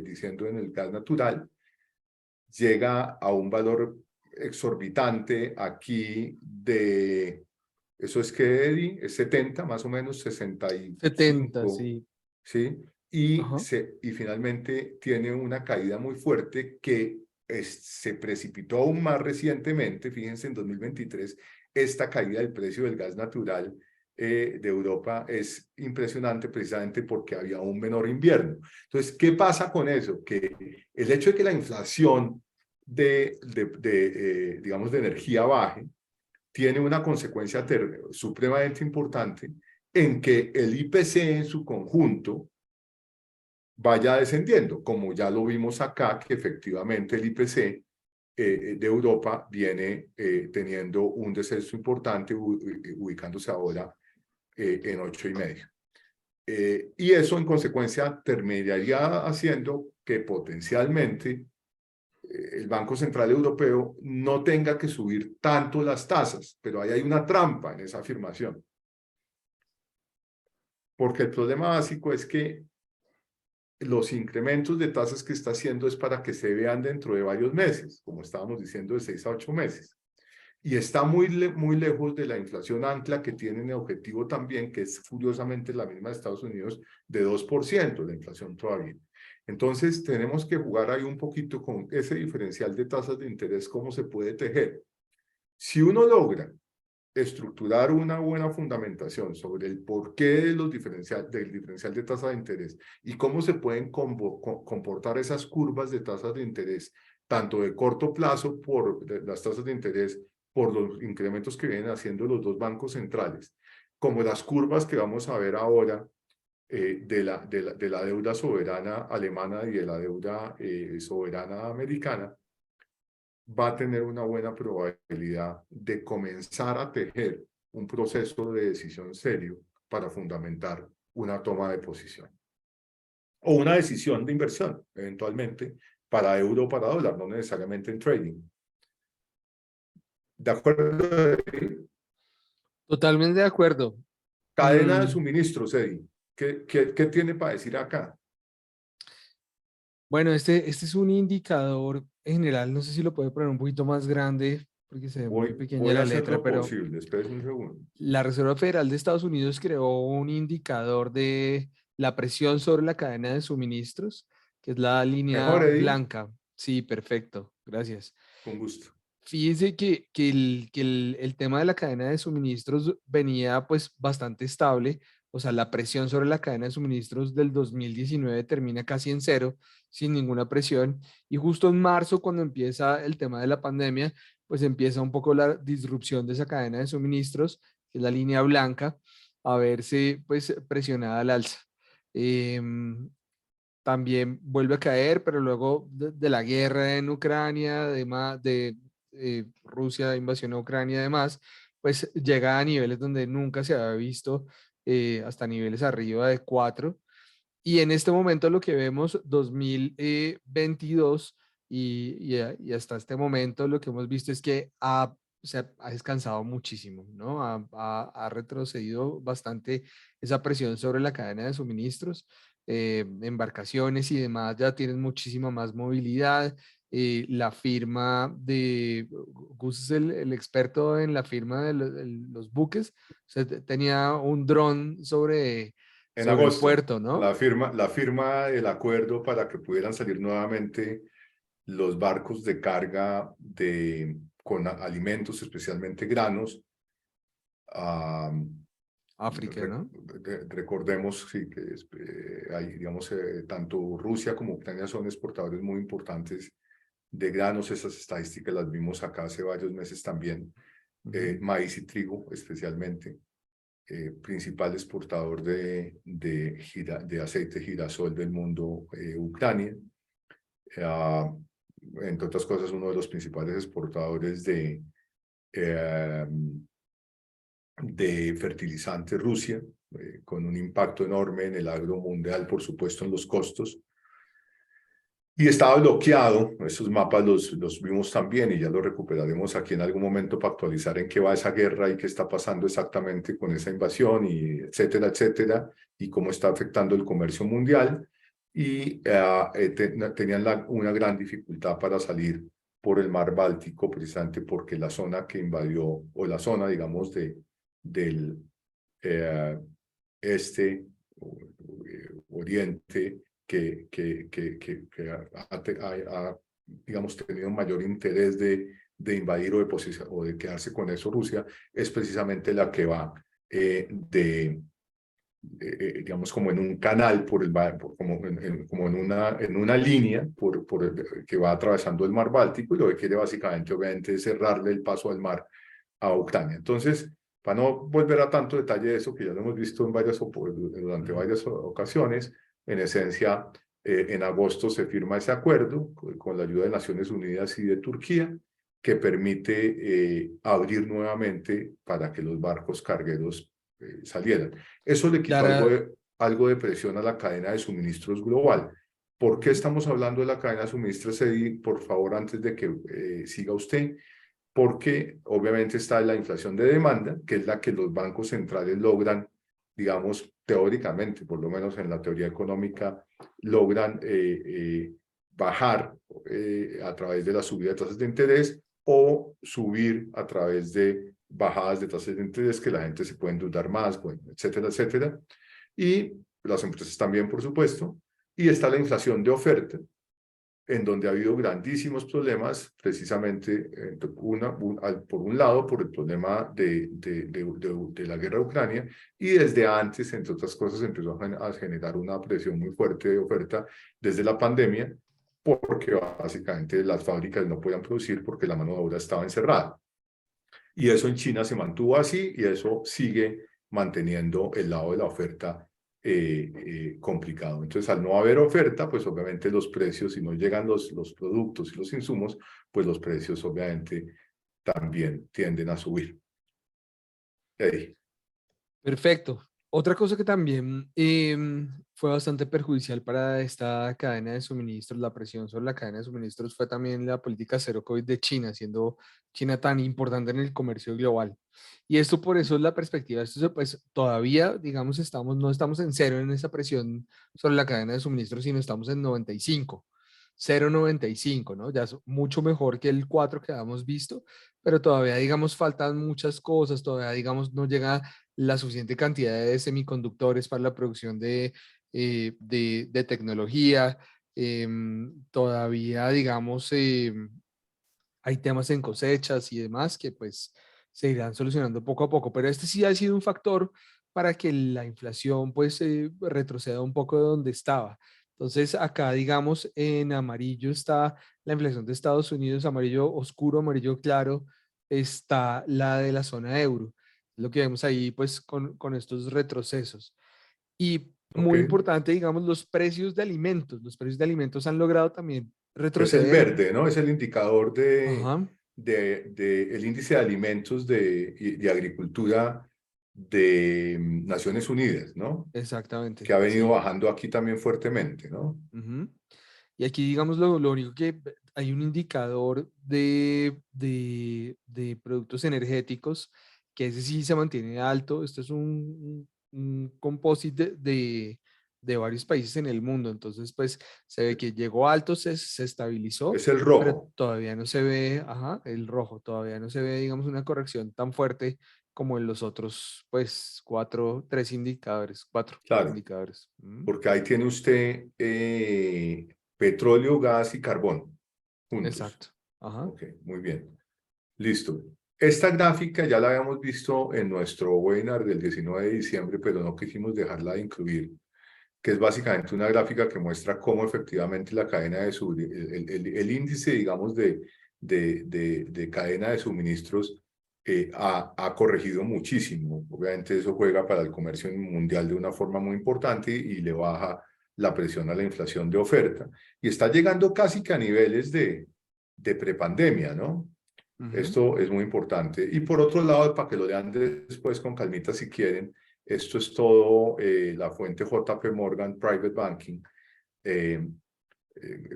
diciendo en el gas natural, llega a un valor exorbitante aquí de, eso es que, Eddie, es 70, más o menos
70,
65,
sí.
¿sí? Y,
Ajá.
y finalmente tiene una caída muy fuerte que se precipitó aún más recientemente, fíjense, en 2023, esta caída del precio del gas natural de Europa es impresionante precisamente porque había un menor invierno. Entonces, ¿qué pasa con eso? Que el hecho de que la inflación digamos, de energía baje tiene una consecuencia supremamente importante en que el IPC en su conjunto vaya descendiendo, como ya lo vimos acá, que efectivamente el IPC de Europa viene teniendo un descenso importante, ubicándose ahora en 8,5. Y eso en consecuencia terminaría haciendo que potencialmente el Banco Central Europeo no tenga que subir tanto las tasas, pero ahí hay una trampa en esa afirmación. Porque el problema básico es que los incrementos de tasas que está haciendo es para que se vean dentro de varios meses, como estábamos diciendo, de 6 a 8 meses. Y está muy lejos de la inflación ancla que tienen el objetivo también, que es curiosamente la misma de Estados Unidos, de 2%, la inflación todavía. Entonces, tenemos que jugar ahí un poquito con ese diferencial de tasas de interés, cómo se puede tejer. Si uno logra estructurar una buena fundamentación sobre el porqué de del diferencial de tasa de interés y cómo se pueden comportar esas curvas de tasas de interés, tanto de corto plazo por las tasas de interés, por los incrementos que vienen haciendo los dos bancos centrales, como las curvas que vamos a ver ahora de la deuda soberana alemana y de la deuda soberana americana, va a tener una buena probabilidad de comenzar a tejer un proceso de decisión serio para fundamentar una toma de posición o una decisión de inversión, eventualmente, para euro o para dólar, no necesariamente en trading. ¿De acuerdo?
Totalmente de acuerdo.
Cadena de
Mm,
suministros, Eddie. ¿Qué tiene para decir acá?
bueno, este es un indicador en general, no sé si lo puede poner un poquito más grande porque se ve muy pequeña
Voy a
la
hacer
letra,
lo
pero
posible. Espérese un segundo.
la Reserva Federal de Estados Unidos creó un indicador de la presión sobre la cadena de suministros, que es la
Mejor,
línea
Eddie,
blanca. Sí, perfecto, gracias.
con gusto.
Fíjense que el tema de la cadena de suministros venía pues bastante estable, o sea, la presión sobre la cadena de suministros del 2019 termina casi en cero, sin ninguna presión, y justo en marzo, cuando empieza el tema de la pandemia, pues empieza un poco la disrupción de esa cadena de suministros, que es la línea blanca, a verse pues presionada al alza. Em, También vuelve a caer, pero luego de la guerra en Ucrania, además de Rusia, invasión a Ucrania, además, pues llega a niveles donde nunca se había visto, hasta niveles arriba de 4. Y en este momento lo que vemos 2022 y hasta este momento lo que hemos visto es que ha descansado muchísimo, ¿no? Ha retrocedido bastante esa presión sobre la cadena de suministros. Embarcaciones y demás ya tienen muchísima más movilidad. La firma de Gus es el experto en la firma de los buques. O sea, tenía un dron
En
sobre el
agosto,
puerto, ¿no?
la firma del acuerdo para que pudieran salir nuevamente los barcos de carga con alimentos, especialmente granos. ah,
África, ¿no?
Recordemos sí, que hay, digamos, tanto Rusia como Ucrania son exportadores muy importantes de granos. Esas estadísticas las vimos acá hace varios meses también.
Ujú.
Maíz y trigo especialmente. Principal exportador de aceite girasol del mundo, Ucrania. entre otras cosas, uno de los principales exportadores eh, de fertilizantes, Rusia, con un impacto enorme en el agro mundial, por supuesto, en los costos. Y estaba bloqueado, esos mapas los vimos también y ya los recuperaremos aquí en algún momento para actualizar en qué va esa guerra y qué está pasando exactamente con esa invasión, y etcétera, etcétera, y cómo está afectando el comercio mundial. Y tenían una gran dificultad para salir por el mar Báltico, precisamente porque la zona que invadió, o la zona, digamos, del eh, este, oriente, que ha, digamos, tenido mayor interés de invadir o de quedarse con eso Rusia, es precisamente la que va digamos, como en un canal, como en una línea que va atravesando el mar Báltico, y lo que quiere básicamente, obviamente, es cerrarle el paso al mar a Ucrania. Entonces, para no volver a tanto detalle de eso, que ya lo hemos visto durante varias ocasiones, en esencia, en agosto se firma ese acuerdo con la ayuda de Naciones Unidas y de Turquía, que permite abrir nuevamente para que los barcos cargueros salieran. Eso le quitó
Clara,
algo de presión a la cadena de suministros global. ¿Por qué
ujú,
estamos hablando de la cadena de suministros, Eddie? Por favor, antes de que siga usted, porque obviamente está la inflación de demanda, que es la que los bancos centrales logran, digamos, teóricamente, por lo menos en la teoría económica, logran bajar a través de la subida de tasas de interés, o subir a través de bajadas de tasas de interés, que la gente se puede endeudar más, bueno, etcétera, etcétera. Y las empresas también, por supuesto. Y está la inflación de oferta, en donde ha habido grandísimos problemas, precisamente, por un lado, por el problema de la guerra de Ucrania, y desde antes, entre otras cosas, empezó a generar una presión muy fuerte de oferta desde la pandemia, porque básicamente las fábricas no podían producir porque la mano de obra estaba encerrada. Y eso en China se mantuvo así, y eso sigue manteniendo el lado de la oferta complicado. Entonces, al no haber oferta, pues obviamente los precios, si no llegan los productos y los insumos, pues los precios obviamente también tienden a subir. Eddie.
perfecto. Otra cosa que también fue bastante perjudicial para esta cadena de suministros, la presión sobre la cadena de suministros, fue también la política cero COVID de China, siendo China tan importante en el comercio global. Y esto por eso es la perspectiva. Esto pues todavía, digamos, no estamos en cero en esa presión sobre la cadena de suministros, sino estamos en 95, 0,95, ¿no? Ya es mucho mejor que el 4 que habíamos visto, pero todavía, digamos, faltan muchas cosas, todavía, digamos, no llega la suficiente cantidad de semiconductores para la producción de tecnología. Todavía, digamos, hay temas en cosechas y demás que pues se irán solucionando poco a poco, pero este sí ha sido un factor para que la inflación pues retroceda un poco de donde estaba. Entonces acá digamos en amarillo está la inflación de Estados Unidos, amarillo oscuro, amarillo claro está la de la zona euro. Lo que vemos ahí pues con estos retrocesos. Y
Ok.
muy importante, digamos, los precios de alimentos. Los precios de alimentos han logrado también
Es el
retroceder.
verde, ¿no? Es el indicador
Ajá.
el índice de alimentos de agricultura de Naciones Unidas, ¿no? Que
Exactamente,
ha venido
sí.
bajando aquí también fuertemente, ¿no?
Ujú. Y aquí, digamos, lo único que hay un indicador de productos energéticos que ese sí se mantiene alto. Esto es un composite de varios países en el mundo. Entonces, pues se ve que llegó alto, se estabilizó,
Es el
pero
rojo,
todavía no se ve, ajá, el rojo, todavía no se ve, digamos, una corrección tan fuerte como en los otros, pues, cuatro
claro,
indicadores.
porque ahí tiene usted petróleo, gas y carbón juntos.
Exacto. Ajá.
Ok, muy bien. Listo. Esta gráfica ya la habíamos visto en nuestro webinar del 19 de diciembre, pero no quisimos dejarla de incluir, que es básicamente una gráfica que muestra cómo efectivamente la cadena el índice, digamos, de cadena de suministros ha corregido muchísimo. Obviamente eso juega para el comercio mundial de una forma muy importante, y le baja la presión a la inflación de oferta y está llegando casi que a niveles de prepandemia, ¿no? Esto es muy importante. Y por otro lado, para que lo lean después con calmita si quieren, esto es todo la fuente JP Morgan Private Banking,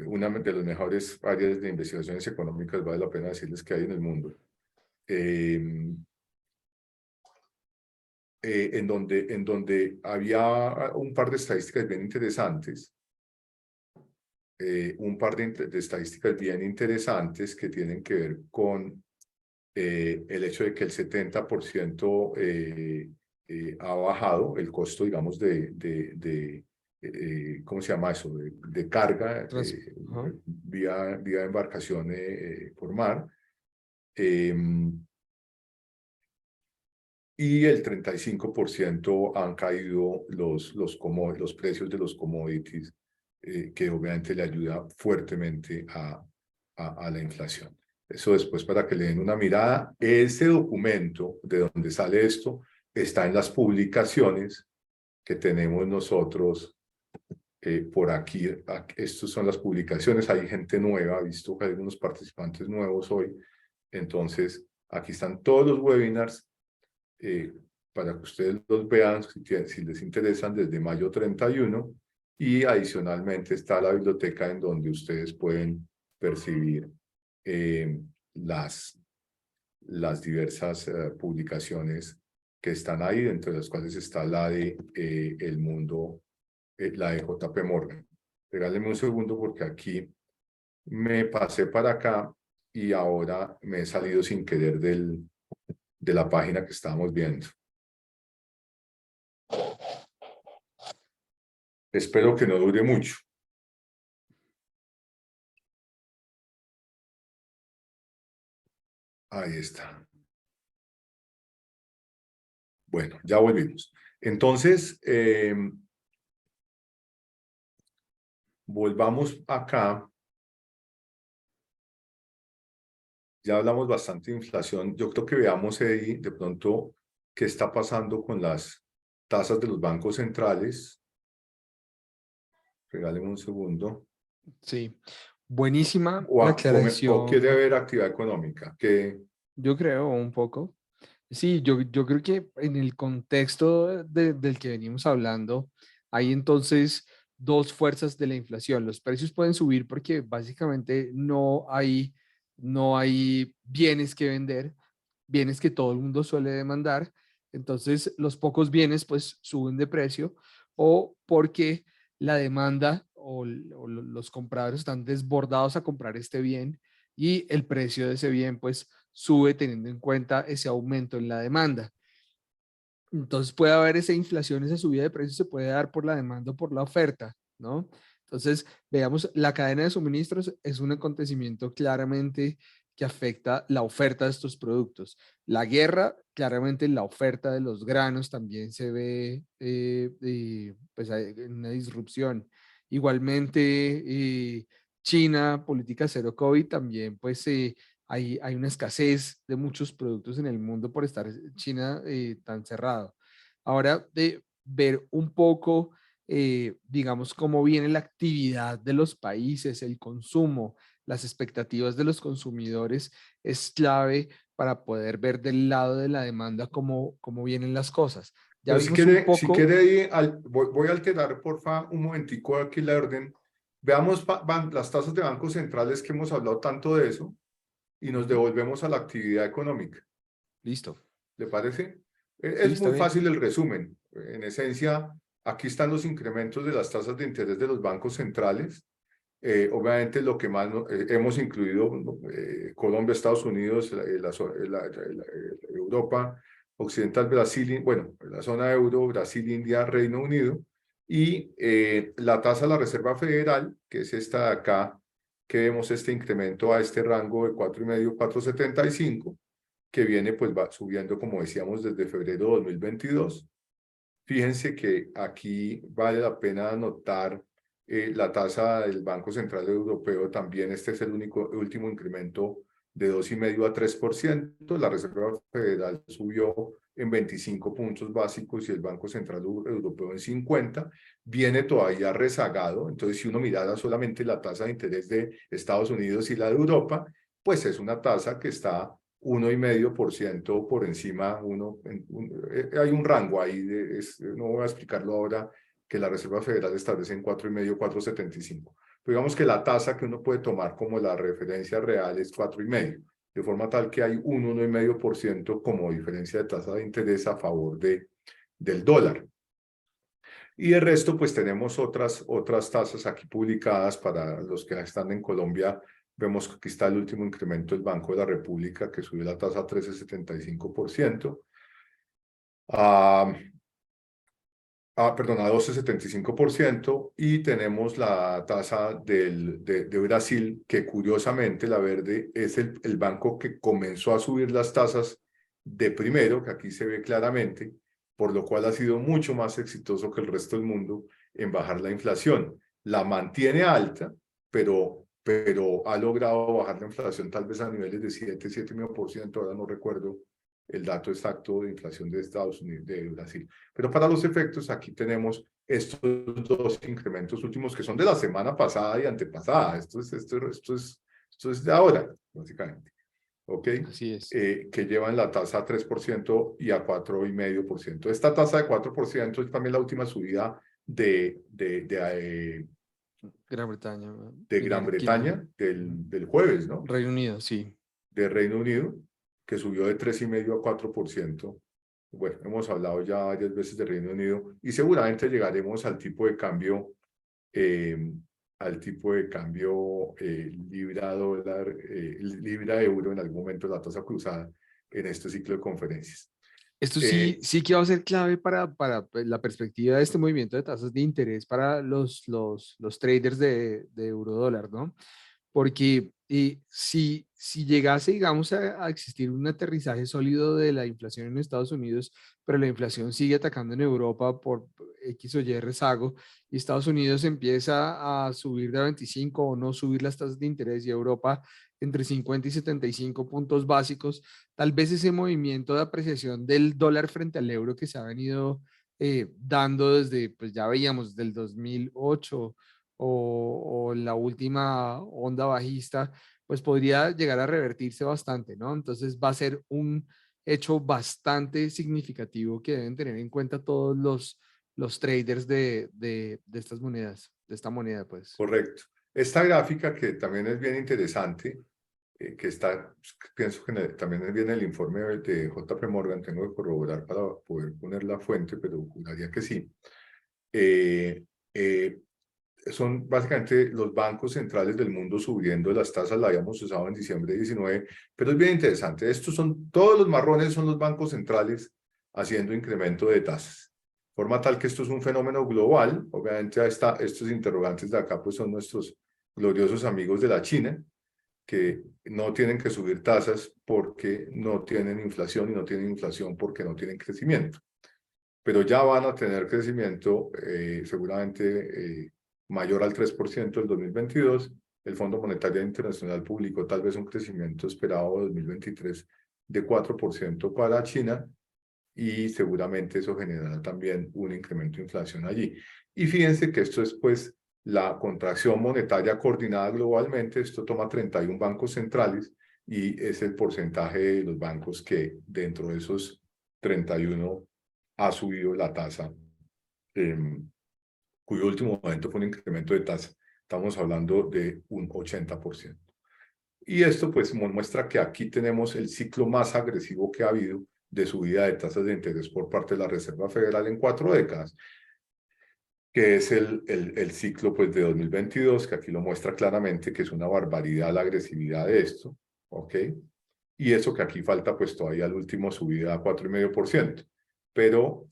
una de las mejores áreas de investigaciones económicas, vale la pena decirles que hay en el mundo, en donde había un par de estadísticas bien interesantes, de estadísticas bien interesantes que tienen que ver con el hecho de que el 70% ha bajado el costo, digamos, ¿cómo se llama eso? De carga
Ajá.
vía embarcación por mar. Y el 35% han caído los precios de los commodities, que obviamente le ayuda fuertemente a la inflación. Eso después para que le den una mirada. Ese documento de donde sale esto está en las publicaciones que tenemos nosotros por aquí. Estas son las publicaciones. Hay gente nueva, visto que hay algunos participantes nuevos hoy. Entonces, aquí están todos los webinars para que ustedes los vean si les interesan desde mayo 31 y adicionalmente está la biblioteca en donde ustedes pueden percibir las diversas publicaciones que están ahí, entre las cuales está la de El Mundo, la de JP Morgan. Regálenme un segundo porque aquí me pasé para acá y ahora me he salido sin querer de la página que estábamos viendo. Espero que no dure mucho. Ahí está. Bueno, ya volvimos. Entonces, volvamos acá. Ya hablamos bastante de inflación. Yo creo que veamos ahí de pronto qué está pasando con las tasas de los bancos centrales. Regáleme un segundo.
Sí, buenísima
O,
la
o quiere
aclaración,
ver actividad económica. Que
yo creo, un poco. Sí, yo creo que en el contexto del que venimos hablando, hay entonces dos fuerzas de la inflación. Los precios pueden subir porque básicamente no hay bienes que vender, bienes que todo el mundo suele demandar. Entonces, los pocos bienes pues suben de precio o porque la demanda los compradores están desbordados a comprar este bien y el precio de ese bien pues sube teniendo en cuenta ese aumento en la demanda. Entonces puede haber esa inflación, esa subida de precios se puede dar por la demanda o por la oferta, ¿no? Entonces, veamos, la cadena de suministros es un acontecimiento claramente que afecta la oferta de estos productos. La guerra, claramente la oferta de los granos también se ve, pues hay una disrupción. Igualmente, China, política cero COVID, también pues hay una escasez de muchos productos en el mundo por estar China tan cerrado. Ahora, de ver un poco, digamos, cómo viene la actividad de los países, el consumo, las expectativas de los consumidores, es clave para poder ver del lado de la demanda cómo vienen las cosas. Ya
Pero
vimos un
si
poco,
quiere voy a alterar, porfa, un momentico aquí la orden. Veamos las tasas de bancos centrales que hemos hablado tanto de eso y nos devolvemos a la actividad económica.
listo,
¿Le parece?
sí,
Es
está
muy
bien.
fácil el resumen. En esencia, aquí están los incrementos de las tasas de interés de los bancos centrales. Obviamente lo que más hemos incluido, Colombia, Estados Unidos, Europa Occidental, Brasil, bueno, la zona euro, Brasil, India, Reino Unido, y la tasa de la Reserva Federal, que es esta de acá, que vemos este incremento a este rango de 4,5, 4,75, que viene pues va subiendo, como decíamos, desde febrero de 2022. Fíjense que aquí vale la pena anotar la tasa del Banco Central Europeo también. Este es el último incremento de 2,5 a 3%. La Reserva Federal subió en 25 puntos básicos y el Banco Central Europeo en 50, viene todavía rezagado. Entonces, si uno mirara solamente la tasa de interés de Estados Unidos y la de Europa, pues es una tasa que está 1,5% por encima, hay un rango ahí, no voy a explicarlo ahora, que la Reserva Federal establece en 4,5, 4,75. Pero digamos que la tasa que uno puede tomar como la referencia real es 4,5, de forma tal que hay 1,5% como diferencia de tasa de interés a favor del dólar. Y el resto, pues tenemos otras tasas aquí publicadas para los que están en Colombia. Vemos que aquí está el último incremento del Banco de la República, que subió la tasa a 13,75%. Perdón, a 12,75%, y tenemos la tasa de Brasil, que curiosamente la verde es el banco que comenzó a subir las tasas de primero, que aquí se ve claramente, por lo cual ha sido mucho más exitoso que el resto del mundo en bajar la inflación. La mantiene alta, pero ha logrado bajar la inflación tal vez a niveles de 7, 7,5%, ahora no recuerdo el dato exacto de inflación de Estados Unidos, de Brasil. Pero para los efectos, aquí tenemos estos dos incrementos últimos que son de la semana pasada y antepasada. Esto es de ahora, básicamente. ¿Ok?
Así es.
Que llevan la tasa a 3% y a 4,5%. Esta tasa de 4% es también la última subida
Gran Bretaña,
de Gran
United Kingdom,
Bretaña del jueves, ¿no?
Reino Unido, sí.
De Reino Unido, que subió de 3,5 a 4%. Bueno, hemos hablado ya varias veces de Reino Unido y seguramente llegaremos al tipo de cambio, libra-dólar, libra-euro en algún momento, la tasa cruzada en este ciclo de conferencias.
Esto sí que va a ser clave para pues, la perspectiva de este movimiento de tasas de interés para los traders de euro-dólar, ¿no? Porque si llegase, digamos, a existir un aterrizaje sólido de la inflación en Estados Unidos, pero la inflación sigue atacando en Europa por X o Y rezago, y Estados Unidos empieza a subir de 25 o no subir las tasas de interés, y Europa entre 50 y 75 puntos básicos, tal vez ese movimiento de apreciación del dólar frente al euro que se ha venido dando desde, pues ya veíamos, del 2008 o la última onda bajista, pues podría llegar a revertirse bastante, ¿no? Entonces va a ser un hecho bastante significativo que deben tener en cuenta todos los traders de estas monedas, de esta moneda, pues.
Correcto. Esta gráfica, que también es bien interesante, que está, pienso que también viene el informe de JP Morgan, tengo que corroborar para poder poner la fuente, pero juraría que sí. Son básicamente los bancos centrales del mundo subiendo las tasas, la habíamos usado en diciembre de 19, pero es bien interesante. Todos los marrones son los bancos centrales haciendo incremento de tasas. Forma tal que esto es un fenómeno global. Obviamente estos interrogantes de acá pues son nuestros gloriosos amigos de la China, que no tienen que subir tasas porque no tienen inflación, y no tienen inflación porque no tienen crecimiento. Pero ya van a tener crecimiento seguramente mayor al 3% del 2022. El Fondo Monetario Internacional publicó tal vez un crecimiento esperado de 2023 de 4% para China, y seguramente eso generará también un incremento de inflación allí. Y fíjense que esto es pues la contracción monetaria coordinada globalmente. Esto toma 31 bancos centrales y es el porcentaje de los bancos que dentro de esos 31 ha subido la tasa, cuyo último momento fue un incremento de tasa. Estamos hablando de un 80%. Y esto pues muestra que aquí tenemos el ciclo más agresivo que ha habido de subida de tasas de interés por parte de la Reserva Federal en 4 décadas, que es el ciclo pues de 2022, que aquí lo muestra claramente, que es una barbaridad la agresividad de esto, ¿ok? Y eso que aquí falta pues todavía el último subida a 4,5%, pero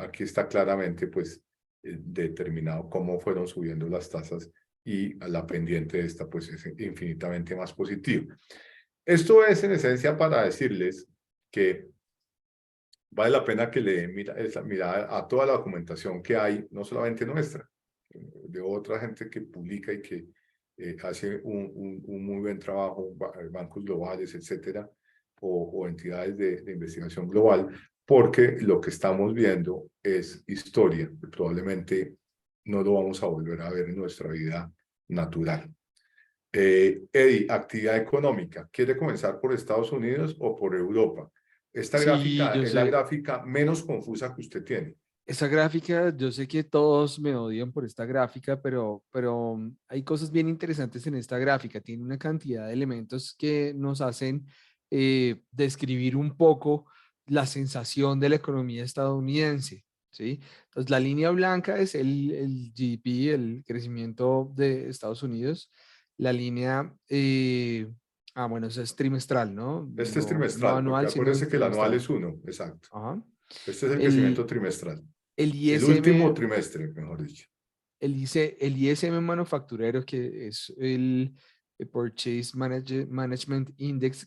aquí está claramente pues determinado cómo fueron subiendo las tasas, y a la pendiente de esta pues es infinitamente más positiva. Esto es en esencia para decirles que vale la pena que le den mirada a toda la documentación que hay, no solamente nuestra, de otra gente que publica y que hace un muy buen trabajo, bancos globales, etcétera, o entidades de investigación global, porque lo que estamos viendo es historia, que probablemente no lo vamos a volver a ver en nuestra vida natural. Eddie, actividad económica. ¿Quiere comenzar por Estados Unidos o por Europa? Esta
Sí,
gráfica
yo
es la
sé.
gráfica menos confusa que usted tiene.
Esa gráfica, yo sé que todos me odian por esta gráfica, pero hay cosas bien interesantes en esta gráfica. Tiene una cantidad de elementos que nos hacen describir un poco la sensación de la economía estadounidense, ¿sí? Entonces, la línea blanca es el GDP, el crecimiento de Estados Unidos. La línea, bueno, eso es trimestral, ¿no?
Este es
No
trimestral, porque
anual, sino
acuérdese que el anual
trimestral.
es uno, exacto.
Ajá.
Este es el crecimiento
El,
trimestral.
el
El último
ISM,
trimestre, mejor dicho.
el ISM manufacturero, que es el Management Index,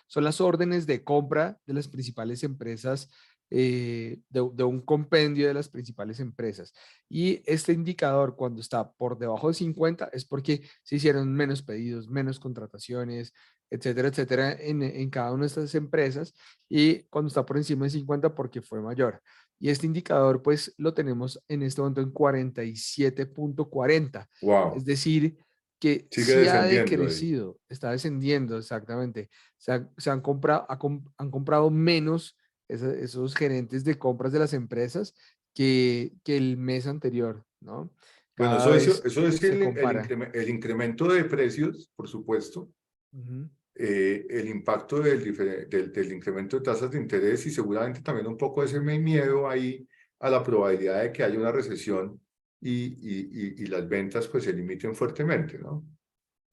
son las órdenes de compra de las principales empresas, de un compendio de las principales empresas. Y este indicador, cuando está por debajo de 50, es porque se hicieron menos pedidos, menos contrataciones, etcétera, etcétera, en cada una de estas empresas. Y cuando está por encima de 50, porque fue mayor. Y este indicador, pues, lo tenemos en este momento en 47.40. Es
Wow.
decir, que
Sigue
sí ha
descendiendo ahí.
decrecido, está descendiendo exactamente. Se han comprado, han comprado menos esos gerentes de compras de las empresas que el mes anterior, ¿no?
Bueno,
Cada vez
eso es
se compara.
el incremento de precios, por supuesto,
Ujú.
el impacto del incremento de tasas de interés y seguramente también un poco ese miedo ahí a la probabilidad de que haya una recesión y las ventas pues se limiten fuertemente, ¿no?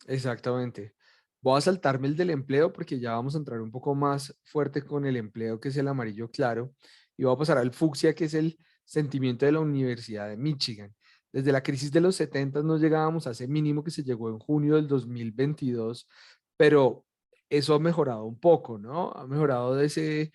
Exactamente. Voy a saltarme el del empleo porque ya vamos a entrar un poco más fuerte con el empleo, que es el amarillo claro, y voy a pasar al fucsia, que es el sentimiento de la Universidad de Michigan. Desde la crisis de los 70 no llegábamos a ese mínimo que se llegó en junio del 2022, pero eso ha mejorado un poco, ¿no? Ha mejorado de ese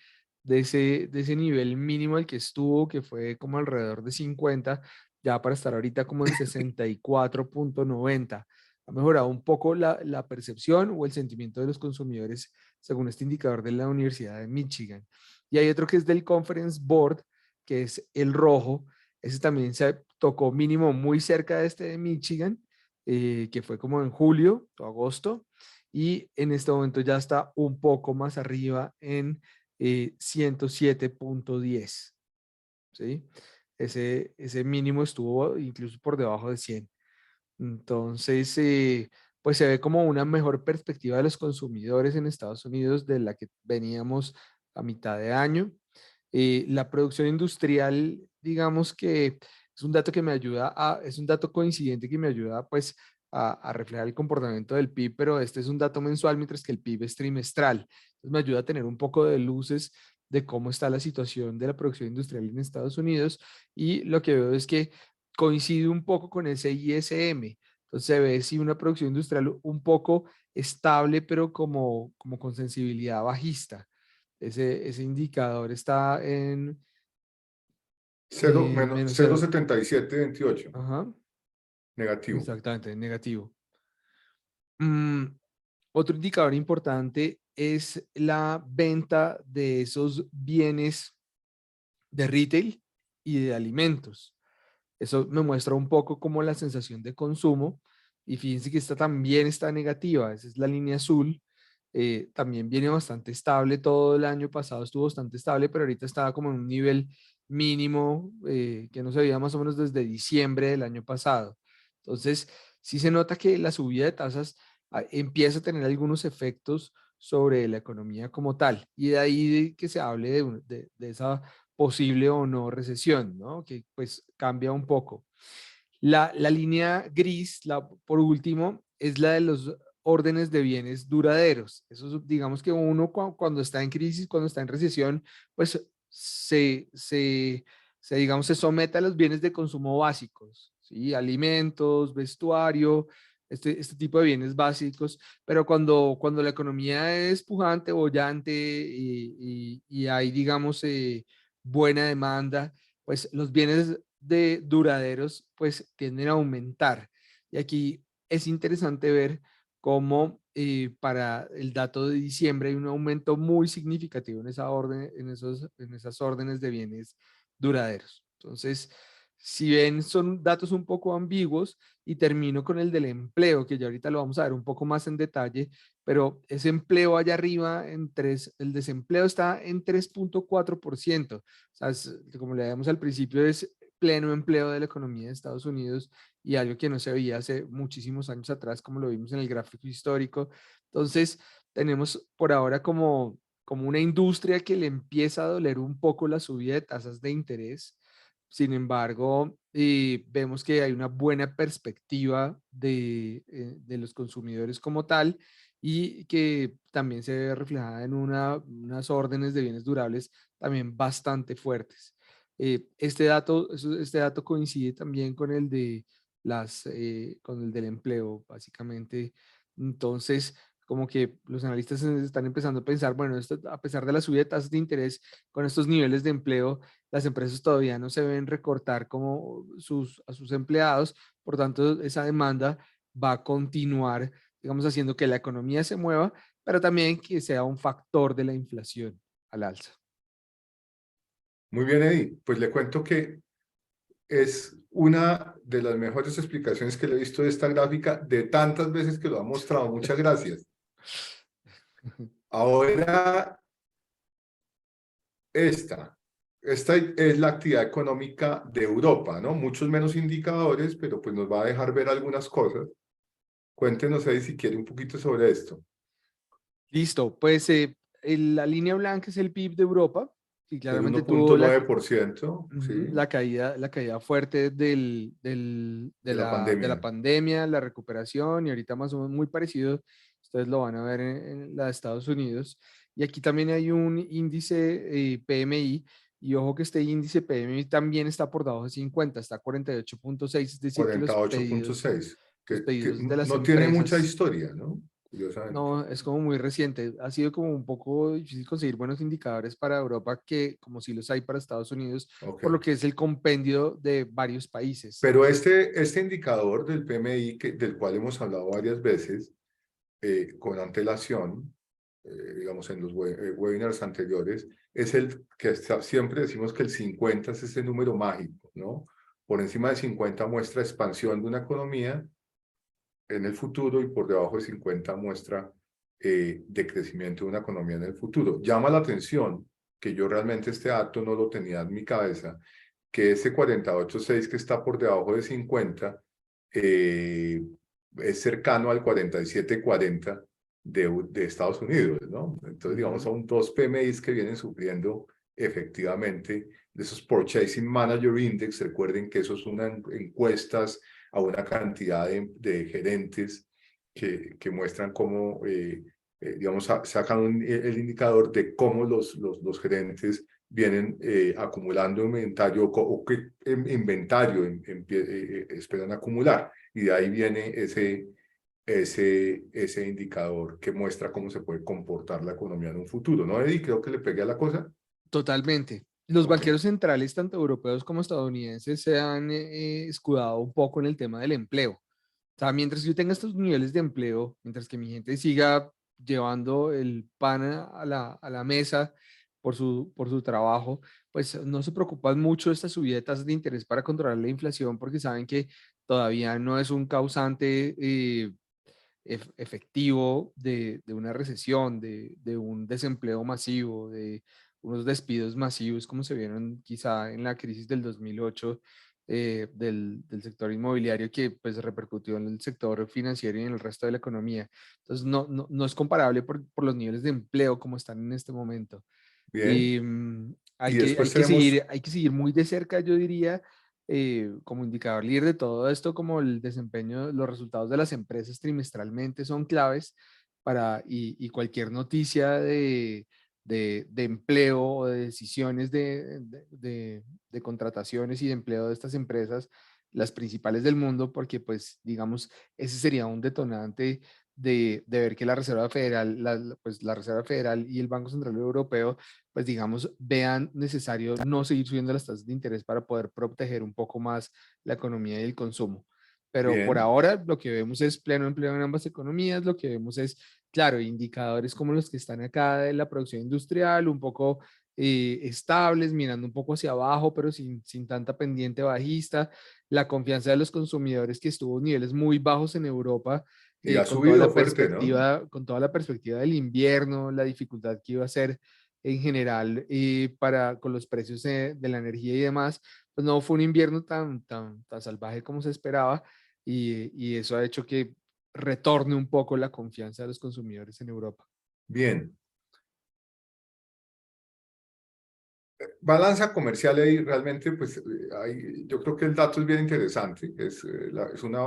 nivel mínimo al que estuvo, que fue como alrededor de 50, ya para estar ahorita como en 64.90. Ha mejorado un poco la percepción o el sentimiento de los consumidores según este indicador de la Universidad de Michigan. Y hay otro que es del Conference Board, que es el rojo. Ese también se tocó mínimo muy cerca de este de Michigan, que fue como en julio o agosto. Y en este momento ya está un poco más arriba en 107.10. ¿Sí? Ese mínimo estuvo incluso por debajo de 100. Entonces, pues se ve como una mejor perspectiva de los consumidores en Estados Unidos de la que veníamos a mitad de año. La producción industrial, digamos que es un dato que me ayuda es un dato coincidente que me ayuda pues a reflejar el comportamiento del PIB, pero este es un dato mensual, mientras que el PIB es trimestral. Entonces me ayuda a tener un poco de luces de cómo está la situación de la producción industrial en Estados Unidos, y lo que veo es que coincide un poco con ese ISM. Entonces se ve sí una producción industrial un poco estable, pero como con sensibilidad bajista. Ese indicador está en
Menos
menos
cero
cero.
setenta y siete veintiocho
Ajá,
negativo.
exactamente, negativo. Mm, Otro indicador importante es la venta de esos bienes de retail y de alimentos. Eso me muestra un poco como la sensación de consumo, y fíjense que esta también está negativa, esa es la línea azul. También viene bastante estable, todo el año pasado estuvo bastante estable, pero ahorita estaba como en un nivel mínimo que no se veía más o menos desde diciembre del año pasado. Entonces, sí se nota que la subida de tasas empieza a tener algunos efectos sobre la economía como tal, y de ahí que se hable de esa posible o no recesión, ¿no? Que pues cambia un poco. La línea gris, por último, es la de los órdenes de bienes duraderos. Eso digamos que uno cuando está en crisis, cuando está en recesión, pues digamos, se somete a los bienes de consumo básicos, ¿sí? Alimentos, vestuario, este tipo de bienes básicos, pero cuando la economía es pujante, bollante y hay, digamos, buena demanda, pues los bienes de duraderos pues tienden a aumentar. Y aquí es interesante ver cómo para el dato de diciembre hay un aumento muy significativo en esa orden, en esas órdenes de bienes duraderos. Entonces, si ven, son datos un poco ambiguos y termino con el del empleo, que ya ahorita lo vamos a ver un poco más en detalle, pero ese empleo allá arriba, el desempleo está en 3,4%. O sea, como le damos al principio, es pleno empleo de la economía de Estados Unidos y algo que no se veía hace muchísimos años atrás, como lo vimos en el gráfico histórico. Entonces, tenemos por ahora como una industria que le empieza a doler un poco la subida de tasas de interés. Sin embargo, vemos que hay una buena perspectiva de los consumidores como tal y que también se ve reflejada en unas órdenes de bienes durables también bastante fuertes. Este dato coincide también con el de con el del empleo, básicamente. Entonces, como que los analistas están empezando a pensar, bueno, a pesar de la subida de tasas de interés, con estos niveles de empleo, las empresas todavía no se ven recortar como a sus empleados, por tanto, esa demanda va a continuar, digamos, haciendo que la economía se mueva, pero también que sea un factor de la inflación al alza.
Muy bien, Eddie. Pues le cuento que es una de las mejores explicaciones que le he visto de esta gráfica de tantas veces que lo ha mostrado. Muchas gracias. Ahora, esta. Esta es la actividad económica de Europa, ¿no? Muchos menos indicadores, pero pues nos va a dejar ver algunas cosas. Cuéntenos ahí si quiere un poquito sobre esto.
Listo, pues la línea blanca es el PIB de Europa y
El
claramente tuvo
1,9%, sí,
la caída fuerte
de la
de la
pandemia.
pandemia, la recuperación y ahorita más o menos muy parecido, ustedes lo van a ver en la de Estados Unidos. Y aquí también hay un índice PMI y ojo que este índice PMI también está por debajo de 50, está a 48,6, es decir, que
48,6,
los
que
pedidos de las
no tiene mucha
empresas
historia, ¿no? Curiosamente.
no, es como muy reciente. Ha sido como un poco difícil conseguir buenos indicadores para Europa, que como si los hay para Estados Unidos,
Ok.
por lo que es el compendio de varios países.
Pero este indicador del PMI, del cual hemos hablado varias veces, con antelación, digamos en los webinars anteriores, es el que siempre decimos que el 50 es ese número mágico, ¿no? Por encima de 50 muestra expansión de una economía en el futuro y por debajo de 50 muestra decrecimiento de una economía en el futuro. Llama la atención que yo realmente este dato no lo tenía en mi cabeza, que ese 48,6 que está por debajo de 50 es cercano al 47,40 de Estados Unidos, ¿no? Entonces, digamos,
Ujú.
son dos PMIs que vienen sufriendo efectivamente de esos Purchasing Manager Index. Recuerden que eso es una encuestas a una cantidad de gerentes que muestran cómo, digamos, sacan el indicador de cómo los gerentes vienen acumulando inventario o qué inventario esperan acumular. Y de ahí viene ese indicador que muestra cómo se puede comportar la economía en un futuro. ¿No, Eddie? Creo que le pegué a la cosa.
Totalmente. Los
Ok,
banqueros centrales, tanto europeos como estadounidenses, se han escudado un poco en el tema del empleo. O sea, mientras yo tenga estos niveles de empleo, mientras que mi gente siga llevando el pan a la mesa por su trabajo, pues no se preocupan mucho de esta subida de tasas de interés para controlar la inflación porque saben que todavía no es un causante efectivo de una recesión, de un desempleo masivo, de unos despidos masivos como se vieron quizá en la crisis del 2008 del sector inmobiliario que pues repercutió en el sector financiero y en el resto de la economía. Entonces no es comparable por los niveles de empleo como están en este momento.
bien. Y después tenemos,
Hay que seguir muy de cerca, yo diría, como indicador líder de todo esto, como el desempeño, los resultados de las empresas trimestralmente son claves y cualquier noticia de empleo o de decisiones de contrataciones y de empleo de estas empresas, las principales del mundo, porque pues digamos, ese sería un detonante de ver que la Reserva Federal, pues la Reserva Federal y el Banco Central Europeo pues digamos, vean necesario no seguir subiendo las tasas de interés para poder proteger un poco más la economía y el consumo. Pero por
Bien.
ahora lo que vemos es pleno empleo en ambas economías, lo que vemos es, claro, indicadores como los que están acá de la producción industrial, un poco estables, mirando un poco hacia abajo, pero sin tanta pendiente bajista, la confianza de los consumidores que estuvo en niveles muy bajos en Europa,
Y ha subido fuerte, ¿no?
con toda la perspectiva del invierno, la dificultad que iba a ser en general con los precios de la energía y demás, pues no fue un invierno tan salvaje como se esperaba y eso ha hecho que retorne un poco la confianza de los consumidores en Europa.
Bien. Balanza comercial ahí realmente, pues yo creo que el dato es bien interesante. Es una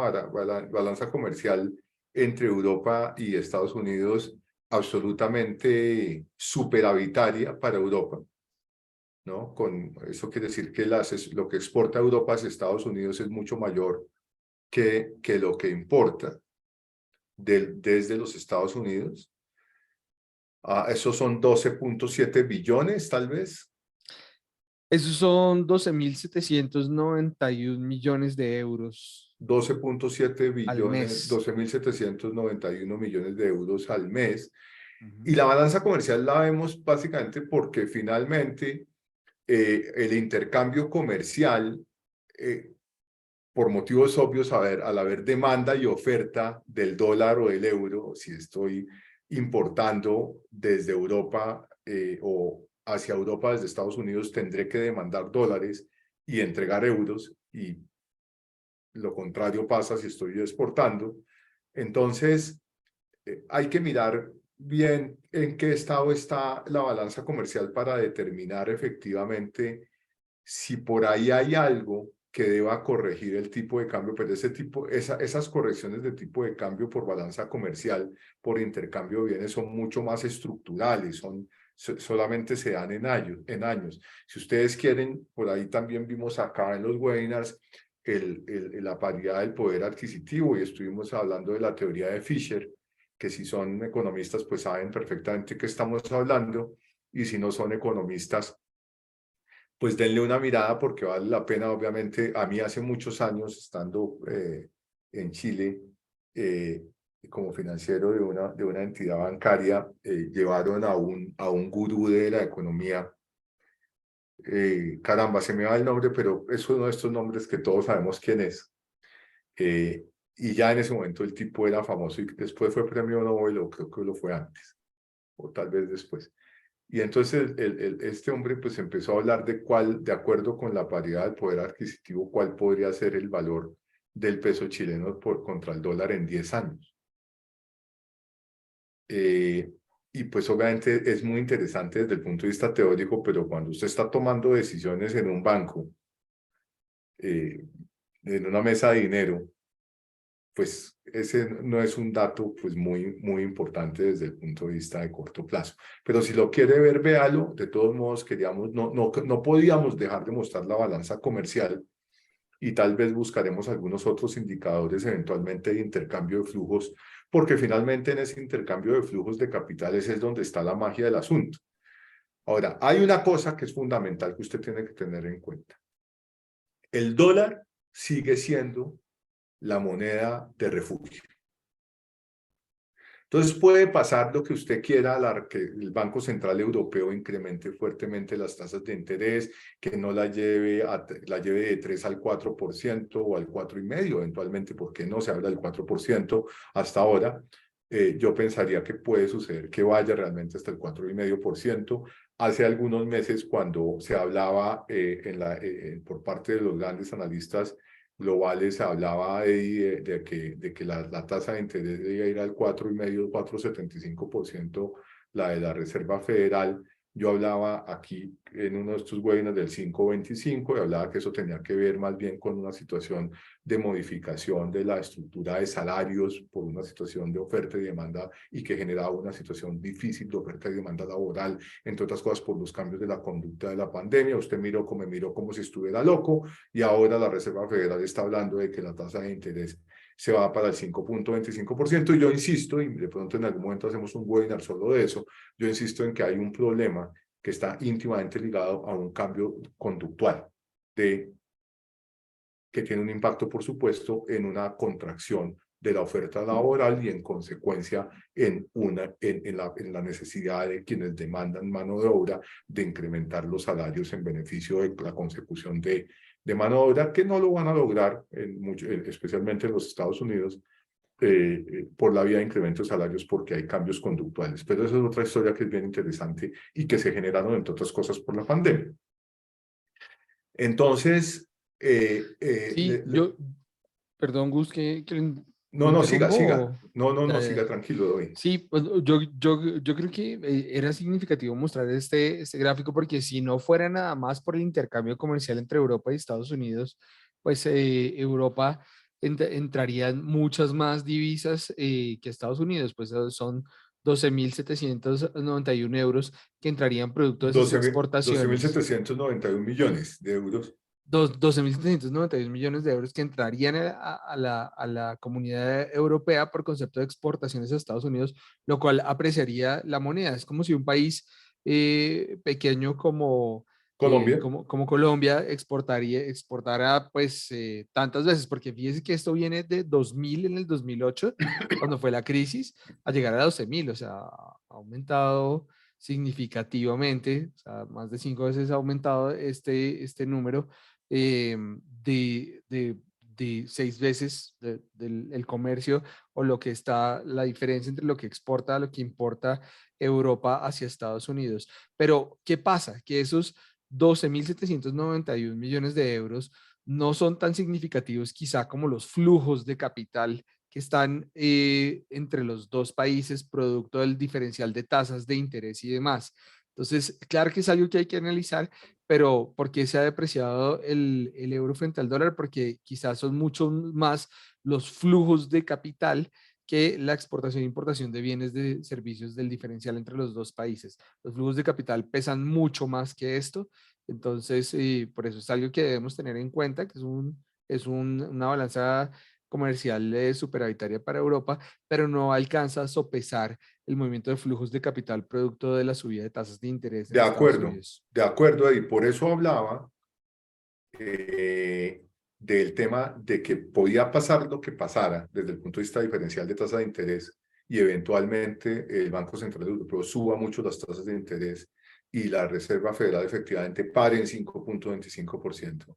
balanza comercial entre Europa y Estados Unidos absolutamente superavitaria para Europa, ¿no? Con eso quiere decir que lo que exporta Europa hacia Estados Unidos es mucho mayor que lo que importa desde los Estados Unidos. Esos son 12.7 billones, tal vez.
Esos son 12.791 millones de euros
12.7
al
billones,
mes.
12.791 millones de euros al mes.
Ujú.
Y la balanza comercial la vemos básicamente porque finalmente el intercambio comercial, eh, por motivos obvios, al haber demanda y oferta del dólar o del euro, si estoy importando desde Europa o hacia Europa desde Estados Unidos, tendré que demandar dólares y entregar euros, y lo contrario pasa si estoy exportando. Entonces, hay que mirar bien en qué estado está la balanza comercial para determinar efectivamente si por ahí hay algo que deba corregir el tipo de cambio, pero esas correcciones de tipo de cambio por balanza comercial, por intercambio de bienes, son mucho más estructurales, solamente se dan en años. Si ustedes quieren, por ahí también vimos acá en los webinars la paridad del poder adquisitivo, y estuvimos hablando de la teoría de Fisher, que si son economistas pues saben perfectamente qué estamos hablando, y si no son economistas pues denle una mirada porque vale la pena. Obviamente, a mí hace muchos años, estando en Chile, eh, como financiero de una entidad bancaria, llevaron a un gurú de la economía. Caramba, se me va el nombre, pero es uno de estos nombres que todos sabemos quién es. Eh, y ya en ese momento el tipo era famoso y después fue premio Nobel, o creo que lo fue antes, o tal vez después. Y entonces este hombre pues empezó a hablar de de acuerdo con la paridad del poder adquisitivo, cuál podría ser el valor del peso chileno contra el dólar en 10 años. Eh, y pues obviamente es muy interesante desde el punto de vista teórico, pero cuando usted está tomando decisiones en un banco, eh, en una mesa de dinero, pues ese no es un dato pues muy importante desde el punto de vista de corto plazo. Pero si lo quiere ver, véalo. De todos modos, no podíamos dejar de mostrar la balanza comercial, y tal vez buscaremos algunos otros indicadores eventualmente de intercambio de flujos, porque finalmente en ese intercambio de flujos de capitales es donde está la magia del asunto. Ahora, hay una cosa que es fundamental que usted tiene que tener en cuenta. El dólar sigue siendo la moneda de refugio. Entonces puede pasar lo que usted quiera, que el Banco Central Europeo incremente fuertemente las tasas de interés, que no la lleve de 3 al 4% o al 4,5%, eventualmente, porque no se habla del 4% hasta ahora. Yo pensaría que puede suceder que vaya realmente hasta el 4,5%. Hace algunos meses, cuando se hablaba por parte de los grandes analistas globales, se hablaba de que la tasa de interés debía ir al 4,5, 4,75%, la de la Reserva Federal. Yo hablaba aquí en uno de estos webinars del 5,25, y hablaba que eso tenía que ver más bien con una situación de modificación de la estructura de salarios por una situación de oferta y demanda, y que generaba una situación difícil de oferta y demanda laboral, entre otras cosas por los cambios de la conducta de la pandemia. Usted me miró como si estuviera loco, y ahora la Reserva Federal está hablando de que la tasa de interés se va para el 5,25%. Y yo insisto, y de pronto en algún momento hacemos un webinar solo de eso, yo insisto en que hay un problema que está íntimamente ligado a un cambio conductual de que tiene un impacto, por supuesto, en una contracción de la oferta laboral y en consecuencia en la necesidad de quienes demandan mano de obra de incrementar los salarios en beneficio de la consecución de mano de obra, que no lo van a lograr, especialmente en los Estados Unidos, por la vía de incremento de salarios porque hay cambios conductuales. Pero esa es otra historia que es bien interesante y que se generaron, entre otras cosas, por la pandemia. Entonces,
Sí, perdón, Gus, que lo
no, no, siga,
interrumpo.
siga. No, no,
Ya,
no,
ya,
siga,
ya.
tranquilo, David.
Sí, pues yo creo que era significativo mostrar este gráfico porque si no fuera nada más por el intercambio comercial entre Europa y Estados Unidos, pues Europa entrarían muchas más divisas que Estados Unidos, pues son 12.791 euros que entrarían producto de sus
12.000
exportaciones.
12.791 millones de euros.
12.791 millones de euros que entrarían a la comunidad europea por concepto de exportaciones a Estados Unidos, lo cual apreciaría la moneda. Es como si un país pequeño
Colombia,
como Colombia exportara pues tantas veces, porque fíjese que esto viene de 2000 en el 2008, cuando fue la crisis, a llegar a 12.000, o sea, ha aumentado significativamente, o sea, más de 5 veces ha aumentado este número eh, de 6 veces del el comercio o lo que está, la diferencia entre lo que exporta, lo que importa Europa hacia Estados Unidos. Pero, ¿qué pasa? Que esos 12.791 millones de euros no son tan significativos quizá como los flujos de capital que están entre los dos países producto del diferencial de tasas de interés y demás. Entonces, claro que es algo que hay que analizar, pero ¿por qué se ha depreciado el euro frente al dólar? Porque quizás son mucho más los flujos de capital que la exportación e importación de bienes de servicios del diferencial entre los dos países. Los flujos de capital pesan mucho más que esto, entonces por eso es algo que debemos tener en cuenta, que una balanza comercial superavitaria para Europa, pero no alcanza a sopesar el movimiento de flujos de capital producto de la subida de tasas de interés en Estados Unidos.
de acuerdo, y por eso hablaba del tema de que podía pasar lo que pasara desde el punto de vista diferencial de tasa de interés y eventualmente el Banco Central Europeo suba mucho las tasas de interés y la Reserva Federal efectivamente pare en 5.25%,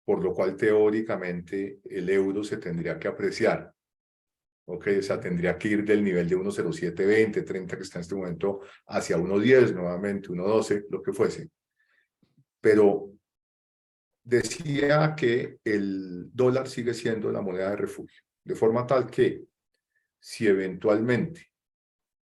por lo cual teóricamente el euro se tendría que apreciar. Ok, o sea, tendría que ir del nivel de 1.0720, 30 que está en este momento hacia 1.10 nuevamente, 1.12, lo que fuese. Pero decía que el dólar sigue siendo la moneda de refugio, de forma tal que si eventualmente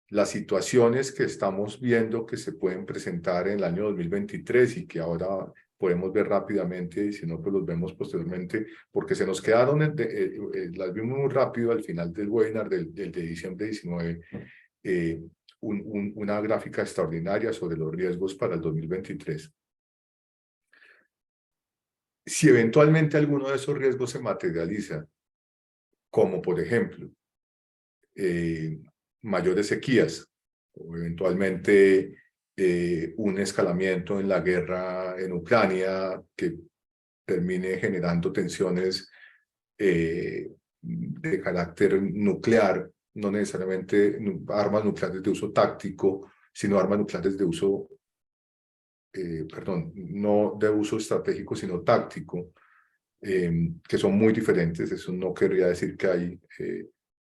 las situaciones que estamos viendo que se pueden presentar en el año 2023 y que ahora podemos ver rápidamente, y si no, pues los vemos posteriormente, porque se nos quedaron, las vimos muy rápido al final del webinar de diciembre 19, una gráfica extraordinaria sobre los riesgos para el 2023. Si eventualmente alguno de esos riesgos se materializa, como por ejemplo mayores sequías o eventualmente un escalamiento en la guerra en Ucrania que termine generando tensiones de carácter nuclear, no necesariamente armas nucleares de uso táctico, sino armas nucleares de uso, perdón, no de uso estratégico, sino táctico, que son muy diferentes. Eso no querría decir que hay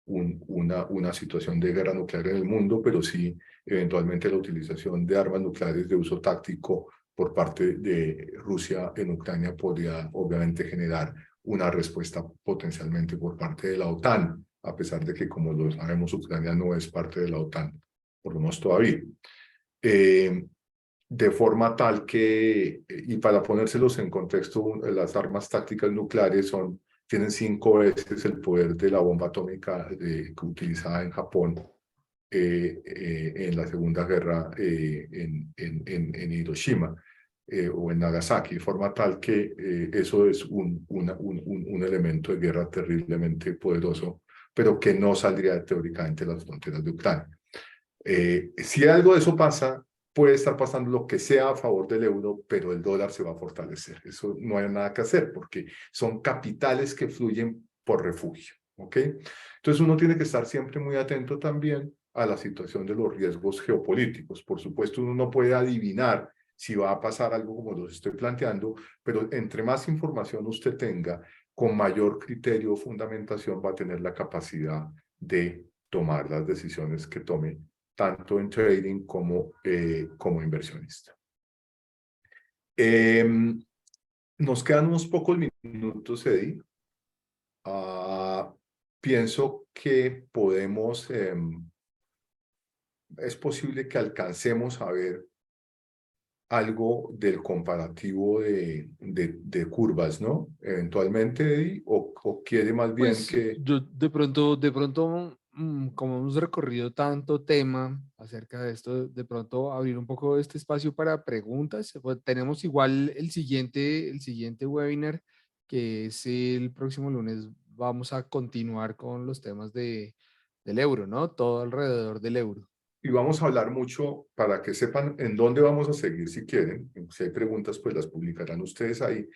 una situación de guerra nuclear en el mundo, pero sí eventualmente la utilización de armas nucleares de uso táctico por parte de Rusia en Ucrania podría obviamente generar una respuesta potencialmente por parte de la OTAN, a pesar de que, como lo sabemos, Ucrania no es parte de la OTAN, por lo menos todavía. De forma tal que, y para ponérselos en contexto, las armas tácticas nucleares tienen 5 veces el poder de la bomba atómica utilizada en Japón en la Segunda Guerra en Hiroshima o en Nagasaki, de forma tal que eso es un elemento de guerra terriblemente poderoso, pero que no saldría teóricamente de las fronteras de Ucrania. Si algo de eso pasa, puede estar pasando lo que sea a favor del euro, pero el dólar se va a fortalecer. Eso no hay nada que hacer porque son capitales que fluyen por refugio, ¿ok? Entonces uno tiene que estar siempre muy atento también a la situación de los riesgos geopolíticos. Por supuesto, uno no puede adivinar si va a pasar algo como lo estoy planteando, pero entre más información usted tenga, con mayor criterio o fundamentación va a tener la capacidad de tomar las decisiones que tome, tanto en trading como inversionista. Nos quedan unos pocos minutos, Eddie. Pienso que podemos, es posible que alcancemos a ver algo del comparativo de curvas, ¿no? Eventualmente, Eddie, o quiere más bien
Pues
que
yo de pronto, como hemos recorrido tanto tema acerca de esto, de pronto abrir un poco este espacio para preguntas. Pues, tenemos igual el siguiente webinar, que es el próximo lunes. Vamos a continuar con los temas del euro, ¿no? Todo alrededor del euro.
y vamos a hablar mucho para que sepan en dónde vamos a seguir si quieren. Si hay preguntas, pues las publicarán ustedes ahí.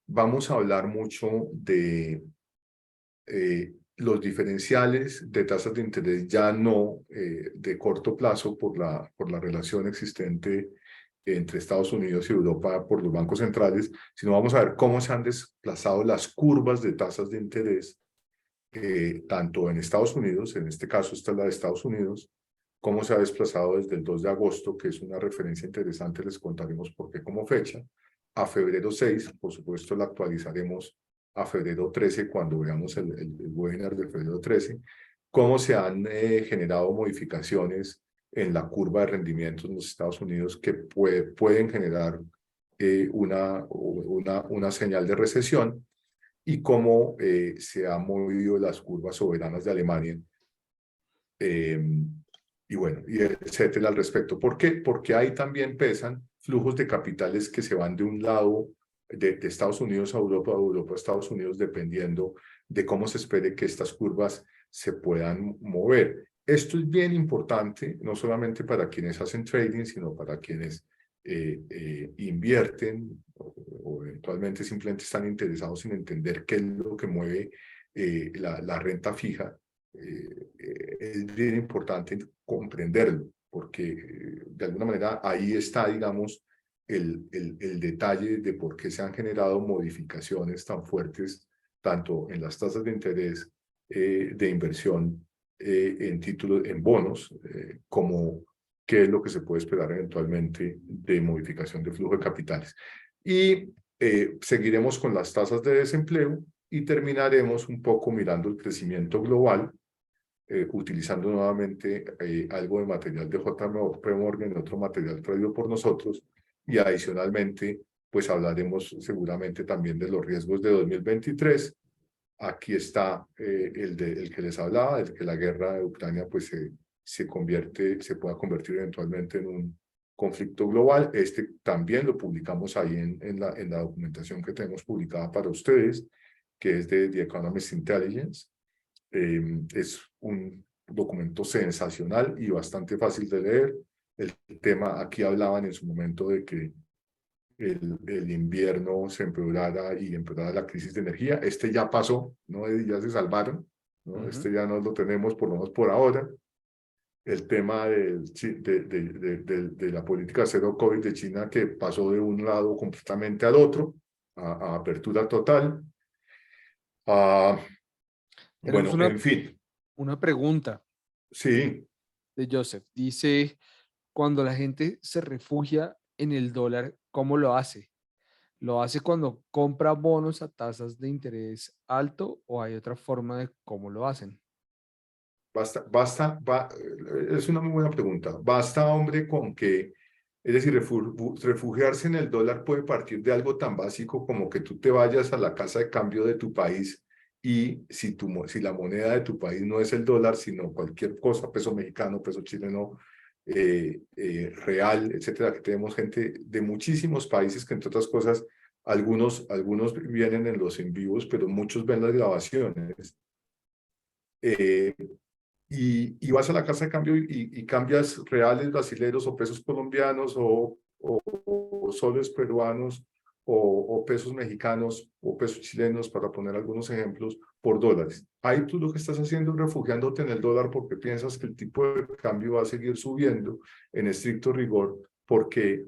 Vamos a hablar mucho de los diferenciales de tasas de interés ya no de corto plazo por la relación existente entre Estados Unidos y Europa por los bancos centrales, sino vamos a ver cómo se han desplazado las curvas de tasas de interés, tanto en Estados Unidos, en este caso esta es la de Estados Unidos, cómo se ha desplazado desde el 2 de agosto, que es una referencia interesante, les contaremos por qué como fecha, a febrero 6, por supuesto la actualizaremos a febrero 13 cuando veamos el webinar de febrero 13, cómo se han generado modificaciones en la curva de rendimientos en los Estados Unidos que pueden generar una señal de recesión y cómo se han movido las curvas soberanas de Alemania y bueno, y etcétera al respecto. ¿Por qué? Porque ahí también pesan flujos de capitales que se van de un lado de Estados Unidos a Europa, de Europa a Estados Unidos, dependiendo de cómo se espere que estas curvas se puedan mover. Esto es bien importante, no solamente para quienes hacen trading, sino para quienes invierten o eventualmente simplemente están interesados en entender qué es lo que mueve la renta fija. Es bien importante comprenderlo, porque de alguna manera ahí está, digamos, el detalle de por qué se han generado modificaciones tan fuertes, tanto en las tasas de interés de inversión en títulos, en bonos, como qué es lo que se puede esperar eventualmente de modificación de flujo de capitales. Y seguiremos con las tasas de desempleo y terminaremos un poco mirando el crecimiento global, utilizando nuevamente algo de material de JP Morgan, otro material traído por nosotros, y adicionalmente, pues hablaremos seguramente también de los riesgos de 2023. Aquí está el que les hablaba, el que la guerra de Ucrania pues se pueda convertir eventualmente en un conflicto global. Este también lo publicamos ahí en la documentación que tenemos publicada para ustedes, que es de The Economist Intelligence. Es un documento sensacional y bastante fácil de leer. El tema, aquí hablaban en su momento de que el invierno se empeorara y empeorara la crisis de energía. Este ya pasó, ¿no? Ya se salvaron, ¿no? Este ya no lo tenemos, por lo menos por ahora. El tema de la política cero COVID de China, que pasó de un lado completamente al otro, a apertura total.
Tenemos
Bueno, en fin,
una pregunta
sí.
de Joseph. Dice, cuando la gente se refugia en el dólar, ¿cómo lo hace? ¿Lo hace cuando compra bonos a tasas de interés alto o hay otra forma de cómo lo hacen?
Es una muy buena pregunta. Basta, hombre, con que, es decir, refugiarse en el dólar puede partir de algo tan básico como que tú te vayas a la casa de cambio de tu país y si la moneda de tu país no es el dólar, sino cualquier cosa, peso mexicano, peso chileno, real, etcétera, que tenemos gente de muchísimos países que, entre otras cosas, algunos vienen en los en vivos, pero muchos ven las grabaciones. y vas a la casa de cambio y cambias reales brasileños o pesos colombianos o soles peruanos o pesos mexicanos o pesos chilenos, para poner algunos ejemplos, por dólares. Ahí tú lo que estás haciendo es refugiándote en el dólar porque piensas que el tipo de cambio va a seguir subiendo en estricto rigor porque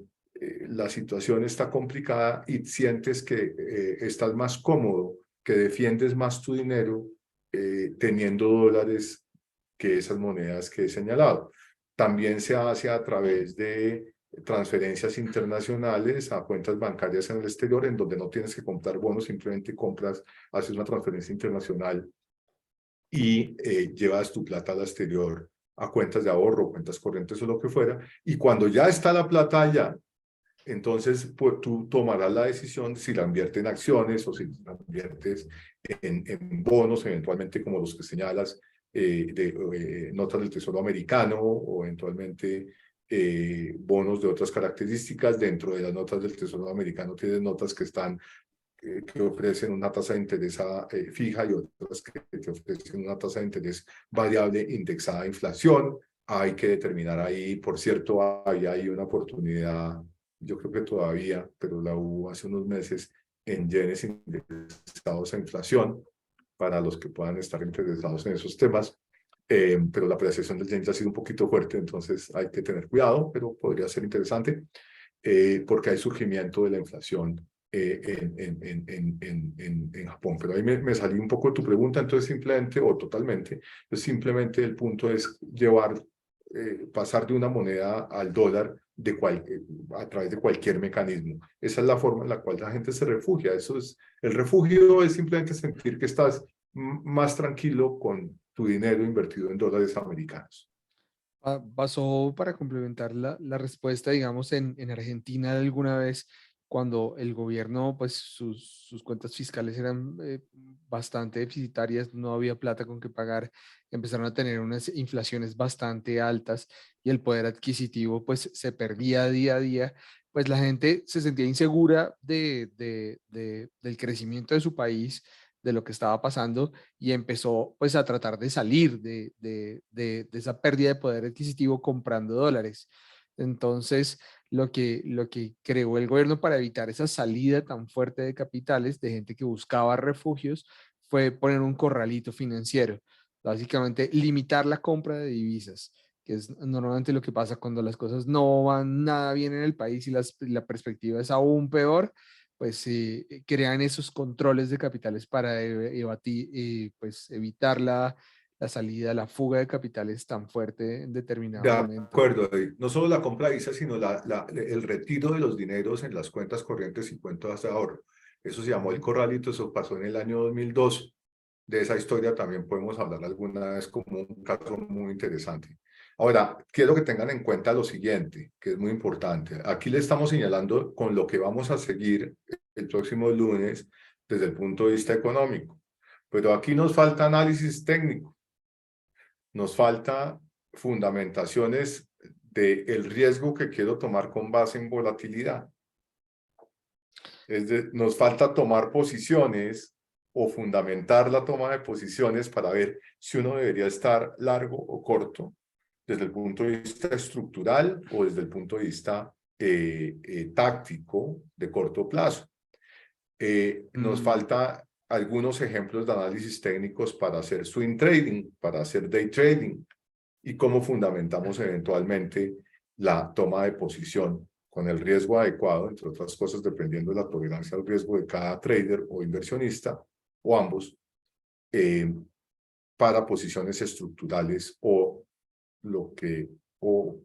la situación está complicada y sientes que estás más cómodo, que defiendes más tu dinero teniendo dólares que esas monedas que he señalado. También se hace a través de transferencias internacionales a cuentas bancarias en el exterior, en donde no tienes que comprar bonos, simplemente compras, haces una transferencia internacional y llevas tu plata al exterior a cuentas de ahorro, cuentas corrientes o lo que fuera, y cuando ya está la plata allá, entonces pues, tú tomarás la decisión si la inviertes en acciones o si la inviertes en bonos, eventualmente como los que señalas, notas del Tesoro americano o eventualmente bonos de otras características. Dentro de las notas del Tesoro americano tienes notas que están que ofrecen una tasa de interés fija y otras que te ofrecen una tasa de interés variable indexada a inflación. Hay que determinar ahí, por cierto, ahí hay una oportunidad, yo creo que todavía, pero la hubo hace unos meses, en yenes indexados a inflación, para los que puedan estar interesados en esos temas. Pero la apreciación del yen ya ha sido un poquito fuerte, entonces hay que tener cuidado, pero podría ser interesante porque hay surgimiento de la inflación en Japón. Pero ahí me salí un poco de tu pregunta, entonces simplemente, o totalmente, pues simplemente el punto es llevar, pasar de una moneda al dólar a través de cualquier mecanismo. Esa es la forma en la cual la gente se refugia. Eso es, el refugio es simplemente sentir que estás más tranquilo con tu dinero invertido en dólares americanos.
Pasó para complementar la respuesta, digamos, en Argentina alguna vez, cuando el gobierno, pues sus cuentas fiscales eran bastante deficitarias, no había plata con que pagar, empezaron a tener unas inflaciones bastante altas y el poder adquisitivo, pues se perdía día a día, pues la gente se sentía insegura del crecimiento de su país, de lo que estaba pasando, y empezó pues a tratar de salir de esa pérdida de poder adquisitivo comprando dólares. Entonces, lo que creó el gobierno para evitar esa salida tan fuerte de capitales, de gente que buscaba refugios, fue poner un corralito financiero, básicamente limitar la compra de divisas, que es normalmente lo que pasa cuando las cosas no van nada bien en el país y la perspectiva es aún peor. Pues crean esos controles de capitales para pues, evitar la salida, la fuga de capitales tan fuerte en
De
determinado momento.
acuerdo, David. No solo la compra de divisas, sino el retiro de los dineros en las cuentas corrientes y cuentas de ahorro. Eso se llamó el corralito, eso pasó en el año 2002. De esa historia también podemos hablar alguna vez como un caso muy interesante. Ahora, quiero que tengan en cuenta lo siguiente, que es muy importante. Aquí le estamos señalando con lo que vamos a seguir el próximo lunes desde el punto de vista económico. Pero aquí nos falta análisis técnico, nos falta fundamentaciones del riesgo que quiero tomar con base en volatilidad. Nos falta tomar posiciones o fundamentar la toma de posiciones para ver si uno debería estar largo o corto desde el punto de vista estructural o desde el punto de vista táctico de corto plazo. Nos
Mm,
falta algunos ejemplos de análisis técnicos para hacer swing trading, para hacer day trading, y cómo fundamentamos eventualmente la toma de posición con el riesgo adecuado, entre otras cosas, dependiendo de la tolerancia al riesgo de cada trader o inversionista, o ambos, eh, para posiciones estructurales lo que, o,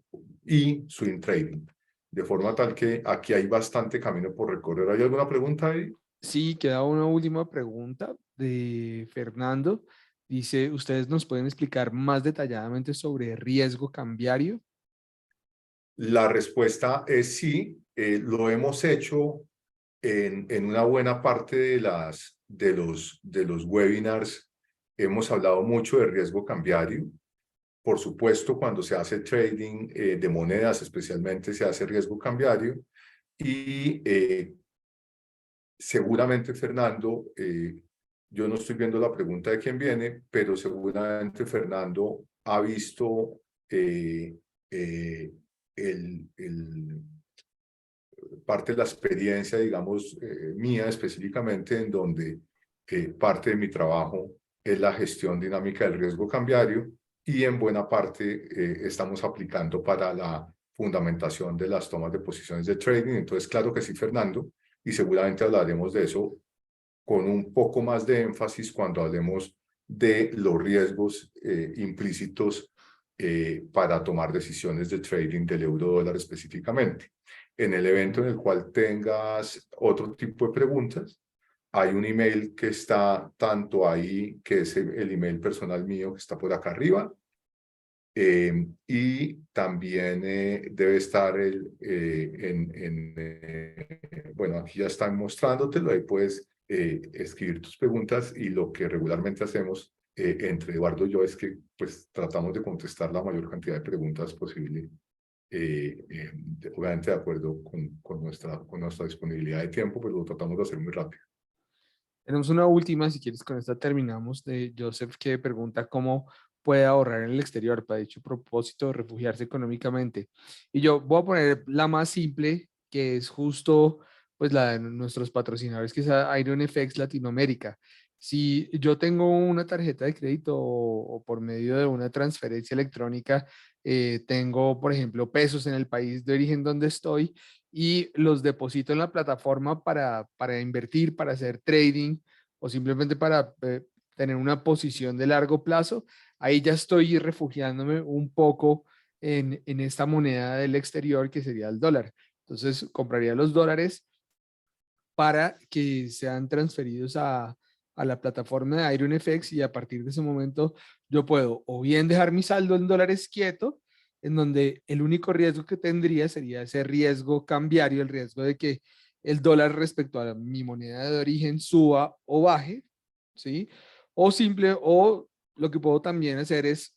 y swing trading. De forma tal que aquí hay bastante camino por recorrer. ¿Hay alguna pregunta ahí?
sí, queda una última pregunta de Fernando. Dice, ¿ustedes nos pueden explicar más detalladamente sobre riesgo cambiario?
La respuesta es sí. Lo hemos hecho en una buena parte de los webinars. Hemos hablado mucho de riesgo cambiario. Por supuesto, cuando se hace trading de monedas, especialmente se hace riesgo cambiario. Y seguramente, Fernando, yo no estoy viendo la pregunta de quién viene, pero seguramente Fernando ha visto el parte de la experiencia, digamos, mía específicamente, en donde parte de mi trabajo es la gestión dinámica del riesgo cambiario y en buena parte estamos aplicando para la fundamentación de las tomas de posiciones de trading. Entonces, claro que sí, Fernando, y seguramente hablaremos de eso con un poco más de énfasis cuando hablemos de los riesgos implícitos para tomar decisiones de trading del euro dólar específicamente. En el evento en el cual tengas otro tipo de preguntas, hay un email que está tanto ahí, que es el email personal mío que está por acá arriba, y también debe estar bueno, aquí ya están mostrándotelo, ahí puedes escribir tus preguntas y lo que regularmente hacemos entre Eduardo y yo es que pues tratamos de contestar la mayor cantidad de preguntas posible, obviamente de acuerdo con nuestra disponibilidad de tiempo, pero lo tratamos de hacer muy rápido.
Tenemos una última, si quieres, con esta terminamos, de Joseph, que pregunta cómo puede ahorrar en el exterior para dicho propósito, refugiarse económicamente. Y yo voy a poner la más simple, que es justo pues la de nuestros patrocinadores, que es IronFX Latinoamérica. Si yo tengo una tarjeta de crédito o por medio de una transferencia electrónica, tengo, por ejemplo, pesos en el país de origen donde estoy, y los deposito en la plataforma para invertir, para hacer trading o simplemente para tener una posición de largo plazo, ahí ya estoy refugiándome un poco en esta moneda del exterior que sería el dólar. Entonces, compraría los dólares para que sean transferidos a la plataforma de IronFX, y a partir de ese momento yo puedo o bien dejar mi saldo en dólares quieto, en donde el único riesgo que tendría sería ese riesgo cambiario, el riesgo de que el dólar respecto a mi moneda de origen suba o baje, ¿sí? O lo que puedo también hacer es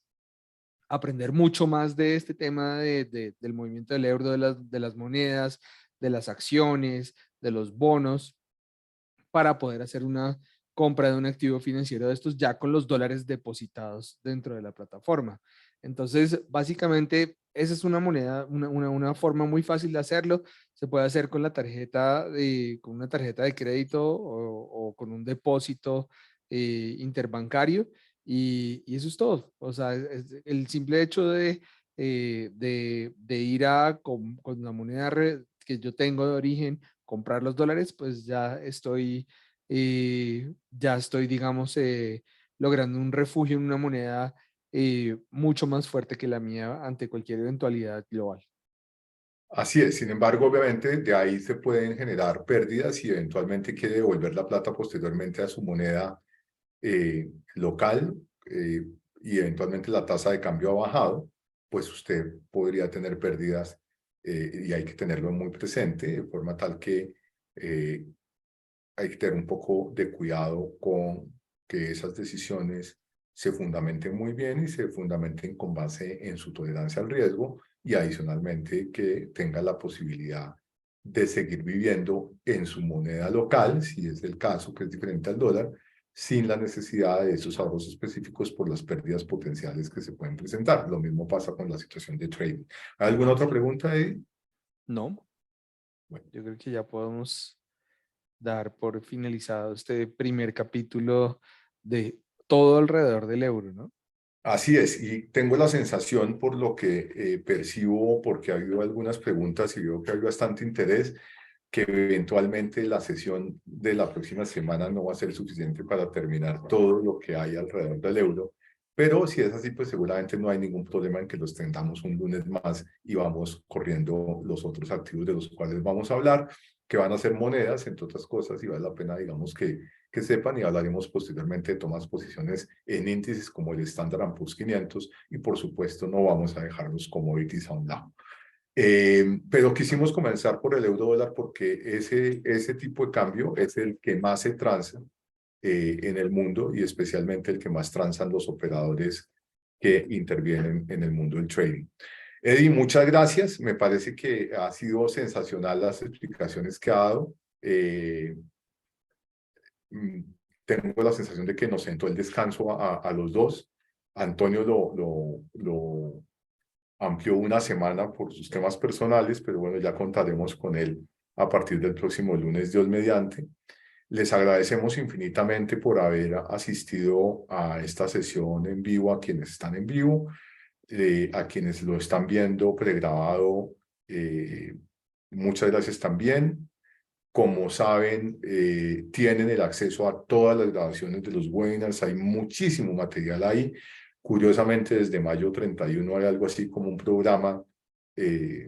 aprender mucho más de este tema del movimiento del euro, de las monedas, de las acciones, de los bonos, para poder hacer una compra de un activo financiero de estos ya con los dólares depositados dentro de la plataforma. Entonces, básicamente, esa es una moneda, una forma muy fácil de hacerlo. Se puede hacer con la tarjeta, con una tarjeta de crédito o con un depósito interbancario, y eso es todo. O sea, el simple hecho de ir con la moneda que yo tengo de origen, comprar los dólares, pues ya estoy, digamos, logrando un refugio en una moneda mucho más fuerte que la mía ante cualquier eventualidad global.
Así es, sin embargo, obviamente de ahí se pueden generar pérdidas y eventualmente quiere devolver la plata posteriormente a su moneda local, y eventualmente la tasa de cambio ha bajado, pues usted podría tener pérdidas, y hay que tenerlo muy presente, de forma tal que eh, hay que tener un poco de cuidado con que esas decisiones se fundamenten muy bien y se fundamenten con base en su tolerancia al riesgo, y adicionalmente que tenga la posibilidad de seguir viviendo en su moneda local, si es el caso, que es diferente al dólar, sin la necesidad de esos ahorros específicos por las pérdidas potenciales que se pueden presentar. Lo mismo pasa con la situación de trading. ¿Alguna otra pregunta, Eddie?
No,
Bueno.
yo creo que ya podemos dar por finalizado este primer capítulo de todo alrededor del euro, ¿no?
Así es, y tengo la sensación por lo que percibo, porque ha habido algunas preguntas y veo que hay bastante interés, que eventualmente la sesión de la próxima semana no va a ser suficiente para terminar todo lo que hay alrededor del euro, pero si es así, pues seguramente no hay ningún problema en que los tengamos un lunes más y vamos corriendo los otros activos de los cuales vamos a hablar, que van a ser monedas, entre otras cosas, y vale la pena, digamos, que sepan, y hablaremos posteriormente de tomas posiciones en índices como el Standard & Poor's 500, y por supuesto no vamos a dejar los commodities a un lado. Pero quisimos comenzar por el euro dólar porque ese tipo de cambio es el que más se transa en el mundo, y especialmente el que más transan los operadores que intervienen en el mundo del trading. Eddie, muchas gracias. Me parece que ha sido sensacional las explicaciones que ha dado. Mm, Tengo la sensación de que nos sentó el descanso a los dos. Antonio lo amplió una semana por sus temas personales, pero bueno, ya contaremos con él a partir del próximo lunes, Dios mediante. Les agradecemos infinitamente por haber asistido a esta sesión en vivo, a quienes están en vivo, a quienes lo están viendo pregrabado. Muchas gracias también. Como saben, tienen el acceso a todas las grabaciones de los webinars. Hay muchísimo material ahí. Curiosamente, desde mayo 31 hay algo así como un programa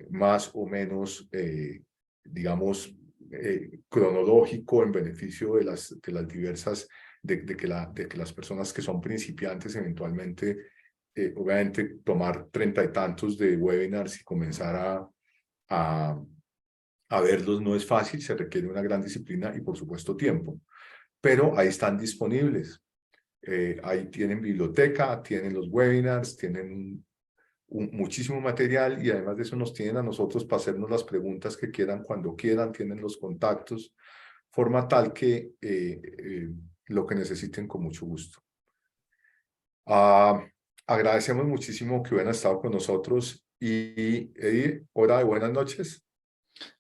más o menos, digamos, cronológico en beneficio de las diversas, de que las personas que son principiantes eventualmente, obviamente, tomar 30 y tantos de webinars y comenzar a verlos no es fácil, se requiere una gran disciplina y por supuesto tiempo, pero ahí están disponibles. Ahí tienen biblioteca, tienen los webinars, tienen muchísimo material y además de eso nos tienen a nosotros para hacernos las preguntas que quieran cuando quieran, tienen los contactos, forma tal que lo que necesiten con mucho gusto. Agradecemos muchísimo que hubieran estado con nosotros y Eddie, hora de buenas noches.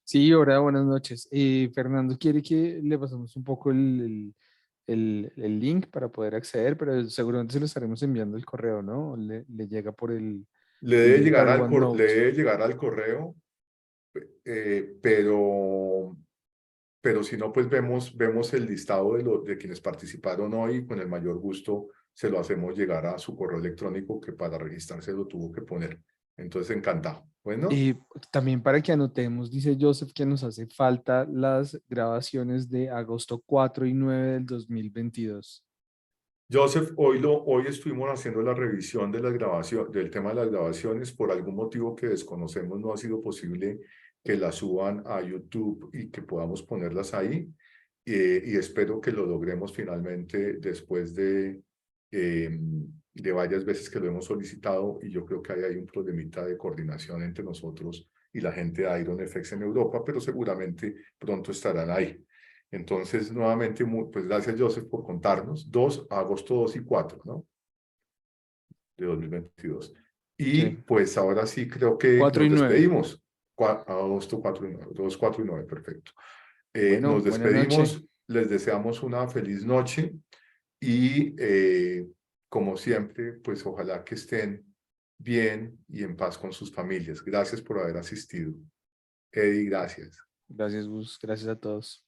Sí, hola, buenas noches. Fernando quiere que le pasemos un poco el link para poder acceder, pero seguramente se lo estaremos enviando el correo, ¿no? Le llega por
Le
el
debe
link
llegar
al
al, le
OneNote.
debe llegar al correo, pero si no, pues vemos el listado de quienes participaron hoy y con el mayor gusto se lo hacemos llegar a su correo electrónico que para registrarse lo tuvo que poner. Entonces, encantado. Bueno,
También para que anotemos, dice Joseph que nos hace falta las grabaciones de agosto 4 y 9 del 2022.
Joseph, hoy estuvimos haciendo la revisión de la grabación, del tema de las grabaciones. Por algún motivo que desconocemos, no ha sido posible que las suban a YouTube y que podamos ponerlas ahí. Y espero que lo logremos finalmente después de varias veces que lo hemos solicitado. Y yo creo que hay un problemita de coordinación entre nosotros y la gente de IronFX en Europa, pero seguramente pronto estarán ahí. Entonces, nuevamente, pues gracias, Joseph, por contarnos. Agosto 2 y 4, ¿no? De 2022. Y
Sí,
pues ahora sí creo que
4 y
nos
9.
despedimos. Agosto 4 y 9, 2, 4 y 9, perfecto.
Bueno,
Nos
buena noche.
despedimos, les deseamos una feliz noche y como siempre, pues ojalá que estén bien y en paz con sus familias. Gracias por haber asistido. Eddie, gracias.
Gracias, Gus. Gracias a todos.